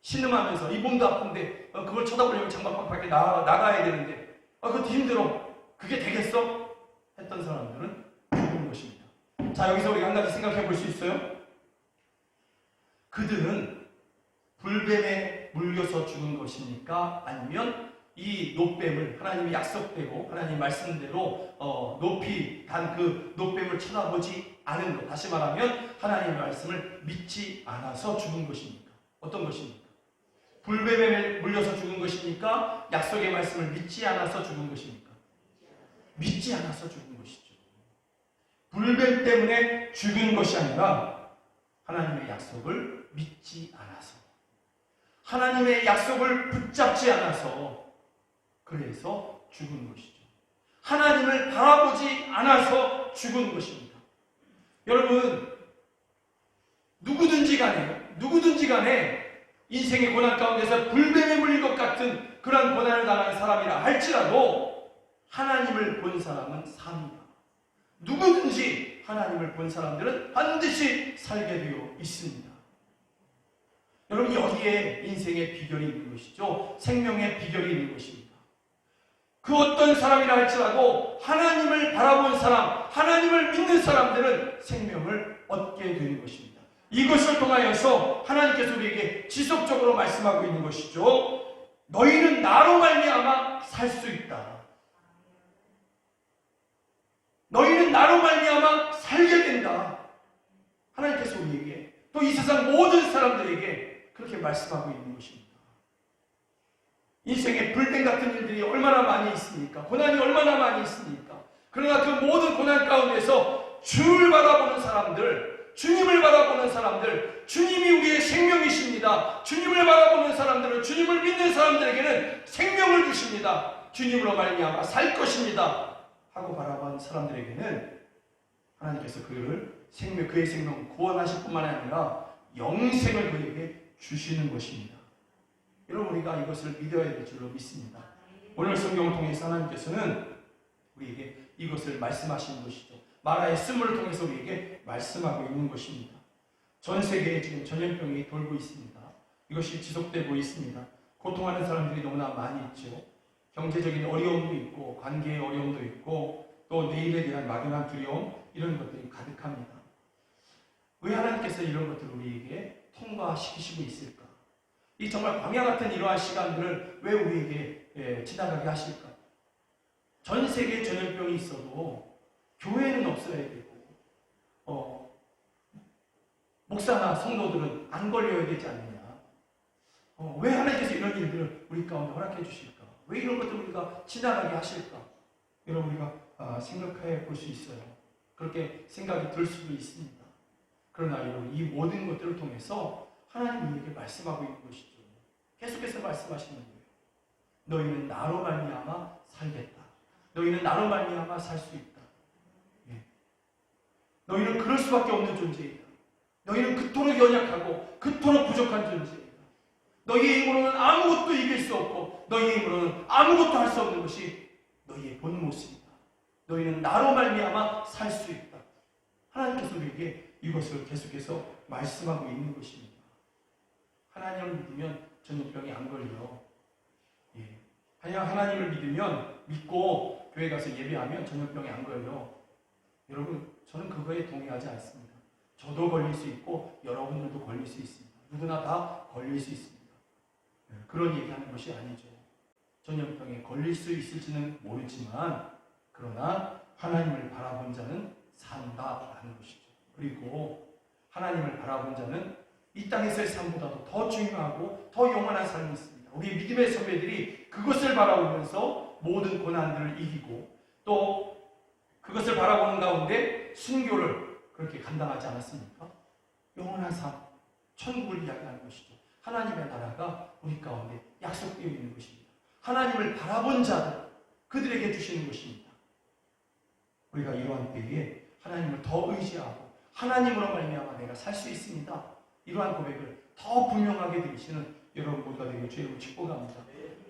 신음하면서 이 몸도 아픈데 그걸 쳐다보려면 장막 밖에 나가야 되는데 그것도 힘들어, 그게 되겠어? 했던 사람들은 죽은 것입니다. 자, 여기서 우리가 한 가지 생각해 볼 수 있어요. 그들은 불뱀에 물려서 죽은 것입니까? 아니면 이 노뱀을 하나님이 약속대로 하나님 말씀대로 높이 단 그 노뱀을 쳐다보지 않은 것, 다시 말하면 하나님의 말씀을 믿지 않아서 죽은 것입니까? 어떤 것입니까? 불뱀에 물려서 죽은 것입니까? 약속의 말씀을 믿지 않아서 죽은 것입니까? 믿지 않아서 죽은 것이죠. 불뱀 때문에 죽은 것이 아니라 하나님의 약속을 믿지 않아서, 하나님의 약속을 붙잡지 않아서, 그래서 죽은 것이죠. 하나님을 바라보지 않아서 죽은 것입니다. 여러분, 누구든지 간에 인생의 고난 가운데서 불뱀에 물린 것 같은 그런 고난을 당하는 사람이라 할지라도 하나님을 본 사람은 삽니다. 누구든지 하나님을 본 사람들은 반드시 살게 되어 있습니다. 여러분, 여기에 인생의 비결이 있는 것이죠. 생명의 비결이 있는 것입니다. 그 어떤 사람이라 할지라도 하나님을 바라본 사람, 하나님을 믿는 사람들은 생명을 얻게 되는 것입니다. 이것을 통하여서 하나님께서 우리에게 지속적으로 말씀하고 있는 것이죠. 너희는 나로 말미암아 살 수 있다. 너희는 나로 말미암아 살게 된다. 하나님께서 우리에게, 또 이 세상 모든 사람들에게 그렇게 말씀하고 있는 것입니다. 인생에 불행 같은 일들이 얼마나 많이 있습니까? 고난이 얼마나 많이 있습니까? 그러나 그 모든 고난 가운데서 주를 바라보는 사람들, 주님을 바라보는 사람들, 주님이 우리의 생명이십니다. 주님을 바라보는 사람들은, 주님을 믿는 사람들에게는 생명을 주십니다. 주님으로 말미암아 살 것입니다 하고 바라본 사람들에게는 하나님께서 그의 생명을 구원하실 뿐만 아니라 영생을 그에게 주시는 것입니다. 여러분, 우리가 이것을 믿어야 될 줄로 믿습니다. 오늘 성경을 통해서 하나님께서는 우리에게 이것을 말씀하시는 것이죠. 마라의 쓴물을 통해서 우리에게 말씀하고 있는 것입니다. 전 세계에 지금 전염병이 돌고 있습니다. 이것이 지속되고 있습니다. 고통하는 사람들이 너무나 많이 있죠. 경제적인 어려움도 있고, 관계의 어려움도 있고, 또 내일에 대한 막연한 두려움, 이런 것들이 가득합니다. 왜 하나님께서 이런 것들을 우리에게 통과시키시고 있을까? 이 정말 광야 같은 이러한 시간들을 왜 우리에게 지나가게 하실까? 전 세계에 전염병이 있어도 교회는 없어야 되고, 목사나 성도들은 안 걸려야 되지 않느냐? 왜 하나님께서 이런 일들을 우리 가운데 허락해 주실까? 왜 이런 것들을 우리가 지나가게 하실까? 여러분, 우리가 생각해 볼 수 있어요. 그렇게 생각이 들 수도 있습니다. 그러나 여러분, 이 모든 것들을 통해서 하나님이 우리에게 말씀하고 있는 것이죠. 계속해서 말씀하시는 거예요. 너희는 나로 말미암아 살겠다. 너희는 나로 말미암아 살 수 있다. 예. 너희는 그럴 수밖에 없는 존재이다. 너희는 그토록 연약하고 그토록 부족한 존재이다. 너희의 힘으로는 아무것도 이길 수 없고, 너희의 힘으로는 아무것도 할 수 없는 것이 너희의 본 모습이다. 너희는 나로 말미암아 살 수 있다. 하나님께서 우리에게 이것을 계속해서 말씀하고 있는 것입니다. 하나님을 믿으면 전염병이 안 걸려. 예. 하나님을 믿고 교회 가서 예배하면 전염병이 안 걸려. 여러분, 저는 그거에 동의하지 않습니다. 저도 걸릴 수 있고 여러분들도 걸릴 수 있습니다. 누구나 다 걸릴 수 있습니다. 예. 그런 얘기하는 것이 아니죠. 전염병에 걸릴 수 있을지는 모르지만, 그러나 하나님을 바라본 자는 산다라는 것이죠. 그리고 하나님을 바라본 자는 이 땅에서의 삶보다도 더 중요하고 더 영원한 삶이 있습니다. 우리 믿음의 선배들이 그것을 바라보면서 모든 고난들을 이기고, 또 그것을 바라보는 가운데 순교를 그렇게 감당하지 않았습니까? 영원한 삶, 천국을 이야기하는 것이죠. 하나님의 나라가 우리 가운데 약속되어 있는 것입니다. 하나님을 바라본 자들, 그들에게 주시는 것입니다. 우리가 이러한 때에 하나님을 더 의지하고 하나님으로 말미암아 내가 살 수 있습니다. 이러한 고백을 더 분명하게 들으시는 여러분 모두가 되기를 주의 축복합니다.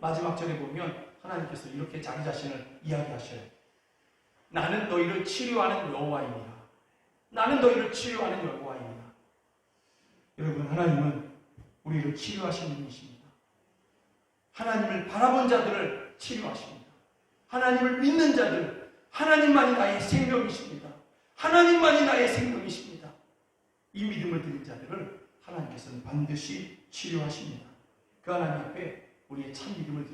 마지막 절에 보면 하나님께서 이렇게 자기 자신을 이야기하셔요. 나는 너희를 치료하는 여호와이니라. 나는 너희를 치료하는 여호와이니라. 여러분, 하나님은 우리를 치료하시는 분이십니다. 하나님을 바라본 자들을 치료하십니다. 하나님을 믿는 자들, 하나님만이 나의 생명이십니다. 하나님만이 나의 생명이십니다. 이 믿음을 드린 자들을 하나님께서는 반드시 치료하십니다. 그 하나님 앞에 우리의 참 믿음을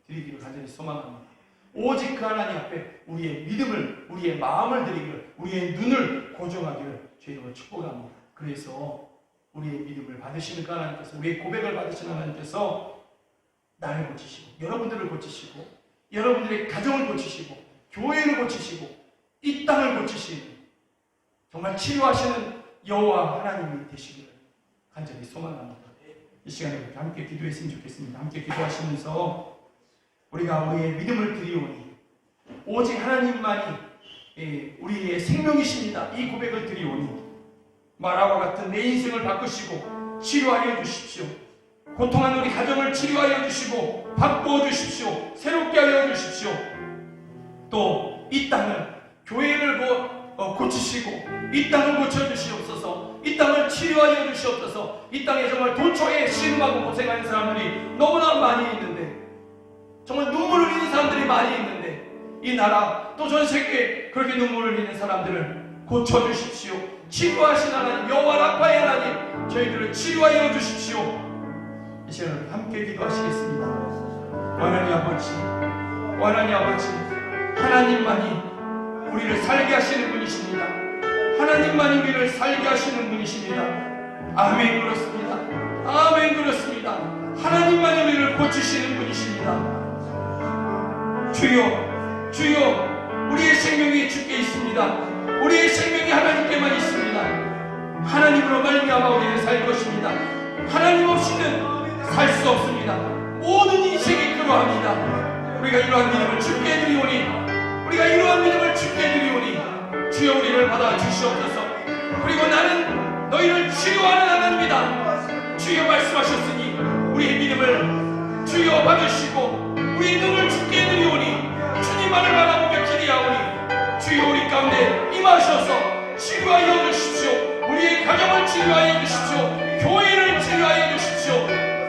드리기를 간절히 소망합니다. 오직 그 하나님 앞에 우리의 믿음을, 우리의 마음을 드리기를, 우리의 눈을 고정하기를 주의 이름으로 축복합니다. 그래서 우리의 믿음을 받으시는 그 하나님께서, 우리의 고백을 받으시는 하나님께서 나를 고치시고, 여러분들을 고치시고, 여러분들의 가정을 고치시고, 교회를 고치시고, 이 땅을 고치시는 정말 치료하시는 여호와 하나님이 되시기를 간절히 소망합니다. 이 시간에 우리 함께 기도했으면 좋겠습니다. 함께 기도하시면서 우리가 우리의 믿음을 드리오니 오직 하나님만이 우리의 생명이십니다. 이 고백을 드리오니 마라와 같은 내 인생을 바꾸시고 치료하여 주십시오. 고통하는 우리 가정을 치료하여 주시고 바꾸어 주십시오. 새롭게 하여 주십시오. 또 이 땅을, 교회를 고치시고 이 땅을 고쳐주시옵소서. 이 땅을 치료하여 주시옵소서. 이 땅에 정말 도처에 신음하고 고생하는 사람들이 너무나 많이 있는데, 정말 눈물을 흘리는 사람들이 많이 있는데, 이 나라 또 전 세계에 그렇게 눈물을 흘리는 사람들을 고쳐주십시오. 치료하신 하나님, 여호와 라파의 하나님, 저희들을 치료하여 주십시오. 이 시간을 함께 기도하시겠습니다. 하나님 아버지, 하나님 아버지, 하나님만이 우리를 살게 하시는 분이십니다. 하나님만이 우리를 살게 하시는 분이십니다. 아멘. 그렇습니다. 아멘. 그렇습니다. 하나님만이 우리를 고치시는 분이십니다. 주여, 주여, 우리의 생명이 주께 있습니다. 우리의 생명이 하나님께만 있습니다. 하나님으로 말미암아 우리는 살 것입니다. 하나님 없이는 살 수 없습니다. 모든 인생이 그러합니다. 우리가 이러한 믿음을 주께 드리오니, 우리가 이러한 믿음을 주께 드리오니, 주여 우리를 받아 주시옵소서. 그리고 나는 너희를 치료하는 하나님이다. 주여 말씀하셨으니 우리의 믿음을 주여 받으시고 우리의 눈을 주께 드리오니, 주님만을 바라보며 기대하오니, 주여 우리 가운데 임하셔서 치료하여 주십시오. 우리의 가정을 치료하여 주십시오. 교회를 치료하여 주십시오.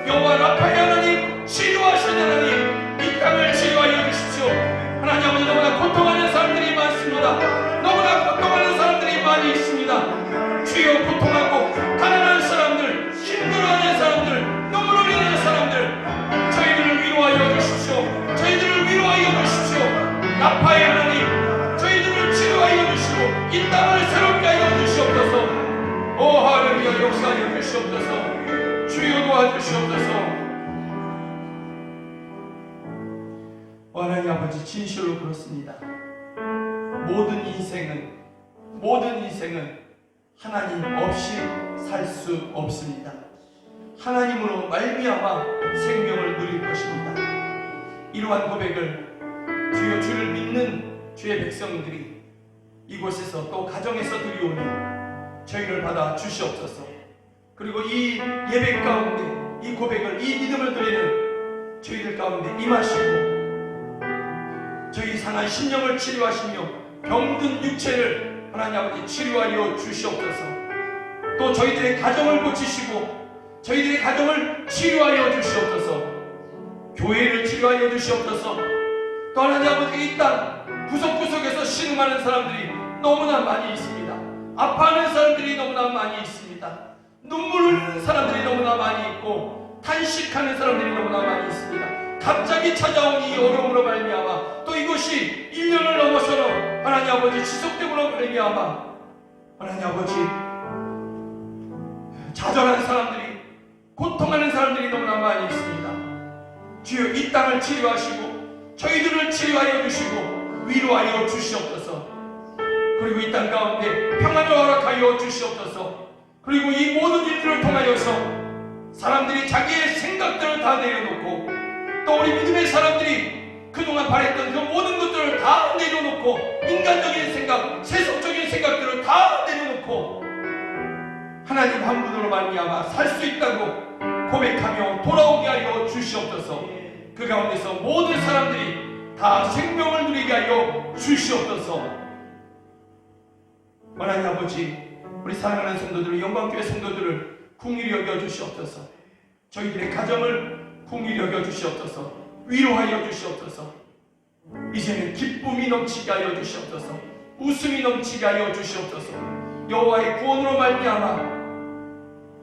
여호와 라파의 하나님, 치료하시는 하나님, 이 땅을 치료하여 주십시오. 하나님 아버지, 너무나 고통하는 사람들이 많습니다. 너무나 고통하는 사람들이 많이 있습니다. 주여, 고통하고 가난한 사람들, 힘들어하는 사람들, 눈물 흘리는 사람들, 저희들을 위로하여 주십시오. 저희들을 위로하여 주십시오. 라파의 하나님, 저희들을 치료하여 주시고 이 땅을 새롭게 하여 주시옵소서. 오 할렐루야, 역사하여 주시옵소서. 주여 도와주시옵소서. 하나님 아버지, 진실로 그렇습니다. 모든 인생은 하나님 없이 살 수 없습니다. 하나님으로 말미암아 생명을 누릴 것입니다. 이러한 고백을 주여, 주를 믿는 주의 백성들이 이곳에서 또 가정에서 드리오니 저희를 받아 주시옵소서. 그리고 이 예배 가운데 이 고백을, 이 믿음을 드리는 저희들 가운데 임하시고 저희 상한 심령을 치료하시며 병든 육체를 하나님 아버지 치료하여 주시옵소서. 또 저희들의 가정을 고치시고 저희들의 가정을 치료하여 주시옵소서. 교회를 치료하여 주시옵소서. 또 하나님 아버지, 이 땅 구석구석에서 신음하는 사람들이 너무나 많이 있습니다. 아파하는 사람들이 너무나 많이 있습니다. 눈물 흘리는 사람들이 너무나 많이 있고 탄식하는 사람들이 너무나 많이 있습니다. 갑자기 찾아온 이 어려움으로 말미암아 또 이것이 1년을 넘어서는 하나님 아버지 지속됨으로 말미암아 하나님 아버지 좌절한 사람들이, 고통하는 사람들이 너무나 많이 있습니다. 주여, 이 땅을 치료하시고 저희들을 치료하여 주시고 위로하여 주시옵소서. 그리고 이 땅 가운데 평안을 허락하여 주시옵소서. 그리고 이 모든 일들을 통하여서 사람들이 자기의 생각들을 다 내려놓고 또 우리 믿음의 사람들이 그동안 바랬던 그 모든 것들을 다 내려놓고 인간적인 생각, 세속적인 생각들을 다 내려놓고 하나님 한 분으로 말미암아 살 수 있다고 고백하며 돌아오게 하여 주시옵소서. 그 가운데서 모든 사람들이 다 생명을 누리게 하여 주시옵소서. 하나님 아버지, 우리 사랑하는 성도들, 영광교회 성도들을 긍휼히 여겨 주시옵소서. 저희들의 가정을 긍휼히 여겨 주시옵소서. 위로하여 주시옵소서. 이제는 기쁨이 넘치게 하여 주시옵소서. 웃음이 넘치게 하여 주시옵소서. 여호와의 구원으로 말미암아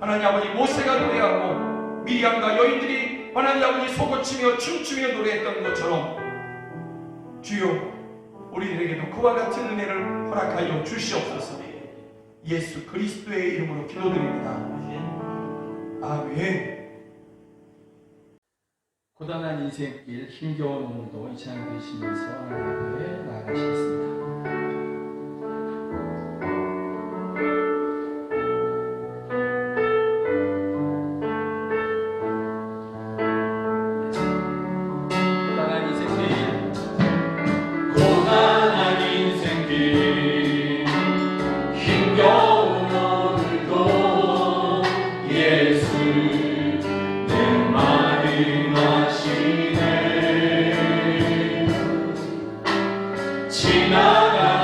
하나님 아버지, 모세가 노래하고 미리암과 여인들이 하나님 아버지 속옷치며 춤추며 노래했던 것처럼 주여, 우리들에게도 그와 같은 은혜를 허락하여 주시옵소서. 예수 그리스도의 이름으로 기도드립니다. 아멘. 고단한 인생길, 힘겨운 오늘도 이 찬양 드리시면서 하나님 앞에 나아가시겠습니다. 지나가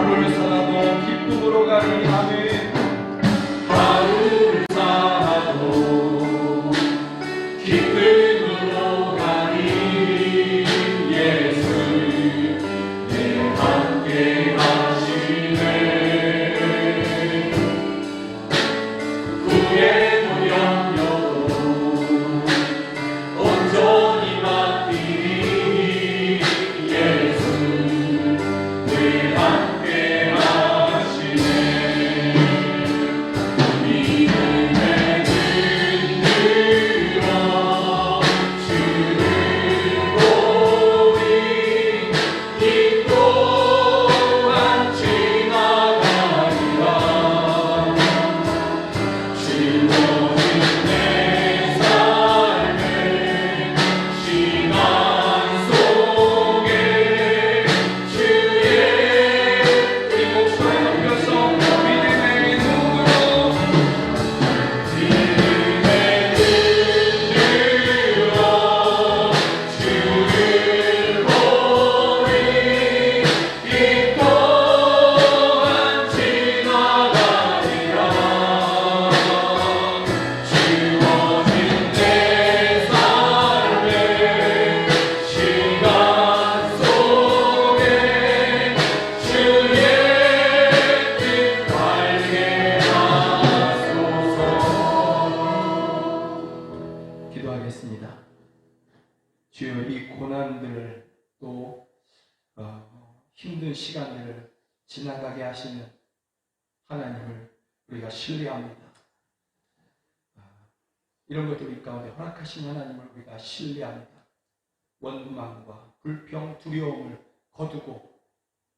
하루를 살아도 기쁨으로 가니 아멘. 하루를 살아도 기쁨으로 가니 예수 내 함께 하시네. 후회도 염려도 온전히 맡기니 예수 내 함께 하시네. 믿음에 들들어 주를 보니 이 또한 지나가리라. 즐거운 내 삶의 시간 속에 주의 이 목소리 높여서 믿음의 눈으로 믿음에 들들어 주를 보니 이 또한 지나가리라. 주어진 내 삶의 시간 속에 주의 뜻 알게 하소서. 기도하겠습니다. 주여, 이 고난들을 또 힘든 시간들을 지나가게 하시는 하나님을 우리가 신뢰합니다. 이런 것들 우리 가운데 허락하신 하나님을 우리가 신뢰합니다. 원망과 불평, 두려움을 거두고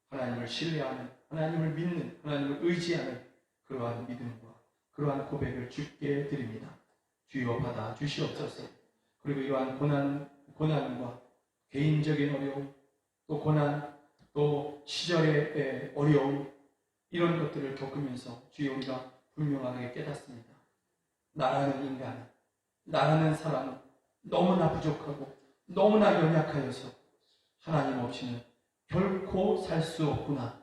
하나님을 신뢰하는, 하나님을 믿는, 하나님을 의지하는 그러한 믿음과 그러한 고백을 주께 드립니다. 주여 받아 주시옵소서. 그리고 이러한 고난과 개인적인 어려움, 또 고난, 또 시절의 어려움, 이런 것들을 겪으면서 주여 우리가 분명하게 깨닫습니다. 나라는 인간, 나라는 사람은 너무나 부족하고 너무나 연약하여서 하나님 없이는 결코 살 수 없구나.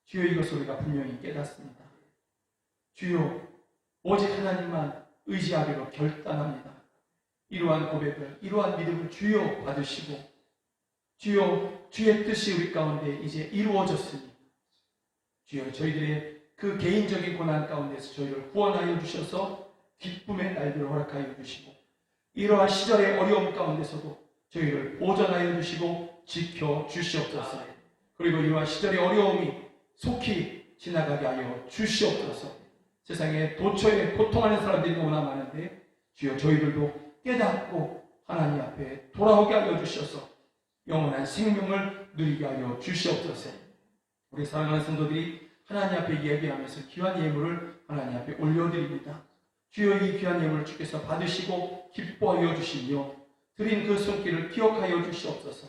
주여, 이것을 우리가 분명히 깨닫습니다. 주여, 오직 하나님만 의지하기로 결단합니다. 이러한 고백을, 이러한 믿음을 주여 받으시고, 주여, 주의 뜻이 우리 가운데 이제 이루어졌으니 주여, 저희들의 그 개인적인 고난 가운데서 저희를 구원하여 주셔서 기쁨의 날들을 허락하여 주시고, 이러한 시절의 어려움 가운데서도 저희를 보전하여 주시고 지켜 주시옵소서. 그리고 이러한 시절의 어려움이 속히 지나가게 하여 주시옵소서. 세상에 도처에 고통하는 사람들이 너무나 많은데 주여, 저희들도 깨닫고 하나님 앞에 돌아오게 하여 주셔서 영원한 생명을 누리게 하여 주시옵소서. 우리 사랑하는 성도들이 하나님 앞에 예배하면서 귀한 예물을 하나님 앞에 올려드립니다. 주여, 이 귀한 예물을 주께서 받으시고 기뻐하여 주시며 드린 그 손길을 기억하여 주시옵소서.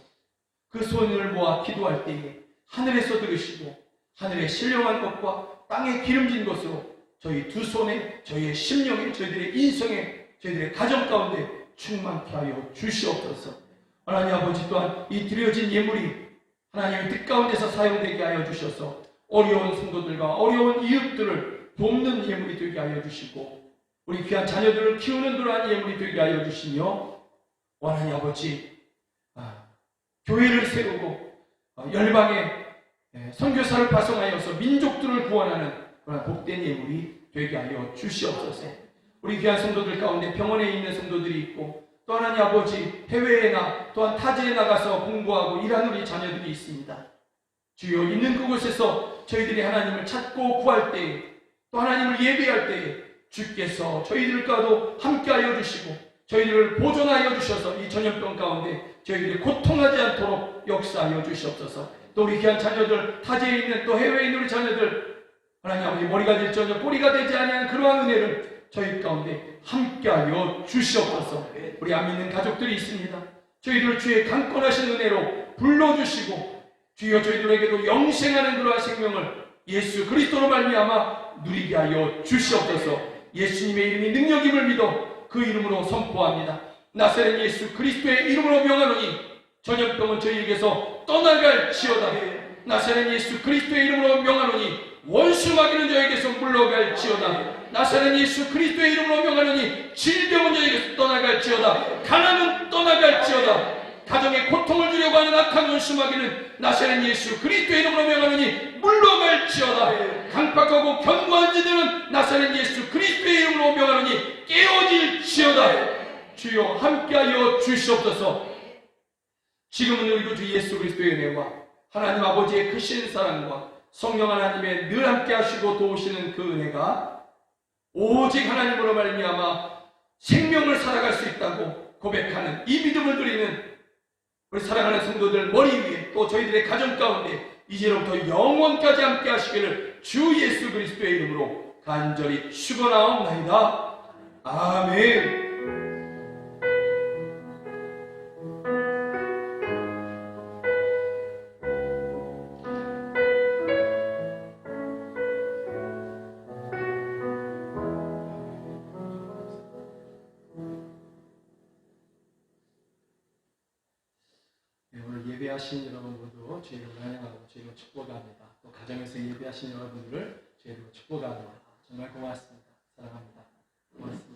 그 손을 모아 기도할 때에 하늘에서 들으시고 하늘에 신령한 것과 땅에 기름진 것으로 저희 두 손에, 저희의 심령에, 저희들의 인생에, 저희들의 가정 가운데 충만케 하여 주시옵소서. 하나님 아버지, 또한 이 드려진 예물이 하나님의 뜻 가운데서 사용되게 하여 주셔서 어려운 성도들과 어려운 이웃들을 돕는 예물이 되게 하여 주시고, 우리 귀한 자녀들을 키우는 그러한 예물이 되게 하여 주시며, 하나님 아버지, 교회를 세우고 열방에 선교사를 파송하여서 민족들을 구원하는 그런 복된 예물이 되게 하여 주시옵소서. 우리 귀한 성도들 가운데 병원에 있는 성도들이 있고, 또 하나님 아버지, 해외에나 또한 타지에 나가서 공부하고 일하는 우리 자녀들이 있습니다. 주여, 있는 그곳에서 저희들이 하나님을 찾고 구할 때에, 또 하나님을 예배할 때에 주께서 저희들과도 함께하여 주시고 저희들을 보존하여 주셔서 이 전염병 가운데 저희들이 고통하지 않도록 역사하여 주시옵소서. 또 우리 귀한 자녀들, 타지에 있는 또 해외에 있는 우리 자녀들, 하나님 아버지, 머리가 될지언정 꼬리가 되지 아니한 그러한 은혜를 저희 가운데 함께하여 주시옵소서. 우리 안 믿는 가족들이 있습니다. 저희들을 주의 강권하신 은혜로 불러주시고, 주여 저희들에게도 영생하는 그러한 생명을 예수 그리스도로 말미암아 누리게 하여 주시옵소서. 예수님의 이름이 능력임을 믿어 그 이름으로 선포합니다. 나사렛 예수 그리스도의 이름으로 명하노니 전염병은 저희에게서 떠나갈지어다. 나사렛 예수 그리스도의 이름으로 명하노니 원수 마귀는 저에게서 물러갈지어다. 나사렛 예수 그리스도의 이름으로 명하노니 질병은 저에게서 떠나갈지어다. 가난은 떠나갈지어다. 가정에 고통을 주려고 하는 악한 원수 마귀는 나사렛 예수 그리스도의 이름으로 명하노니 물러갈지어다. 강팍하고 견고한 지들은 나사렛 예수 그리스도의 이름으로 명하노니 깨어질지어다. 주여 함께하여 주시옵소서. 지금은 우리 주 예수 그리스도의 은혜와 하나님 아버지의 크신 사랑과 성령 하나님의 늘 함께하시고 도우시는 그 은혜가 오직 하나님으로 말미암아 생명을 살아갈 수 있다고 고백하는 이 믿음을 드리는 우리 사랑하는 성도들 머리 위에 또 저희들의 가정 가운데 이제로부터 영원까지 함께 하시기를 주 예수 그리스도의 이름으로 간절히 축원하옵나이다. 아멘. 네, 오늘 예배하신 여러분 모두 주의 이름을 환영하고 주의 이름을 축복합니다. 또 가정에서 예배하신 여러분들을 주의 이름으로 축복합니다. 정말 고맙습니다. 사랑합니다. 고맙습니다.